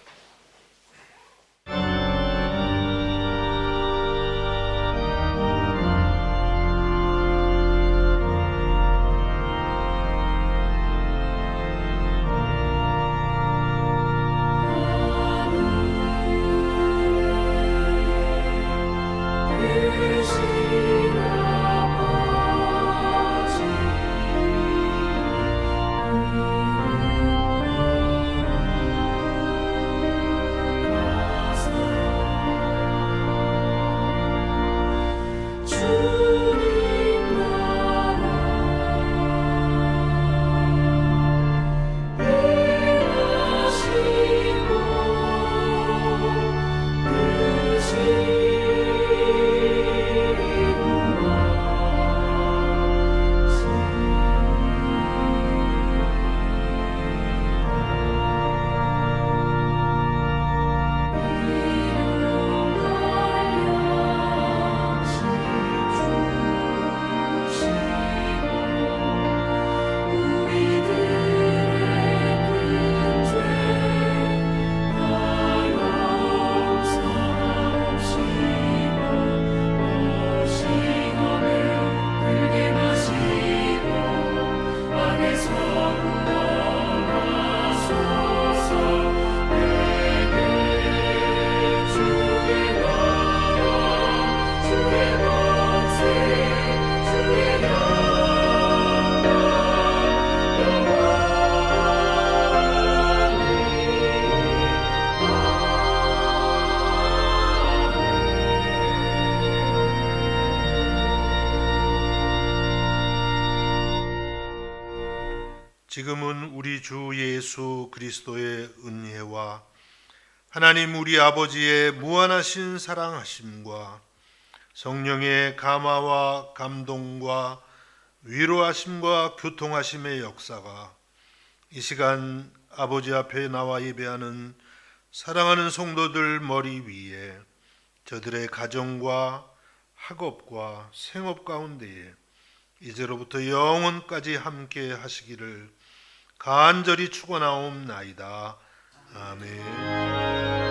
지금은 우리 주 예수 그리스도의 은혜와 하나님 우리 아버지의 무한하신 사랑하심과 성령의 감화와 감동과 위로하심과 교통하심의 역사가 이 시간 아버지 앞에 나와 예배하는 사랑하는 성도들 머리 위에 저들의 가정과 학업과 생업 가운데에 이제로부터 영원까지 함께 하시기를 간절히 축원하옵나이다. 아멘.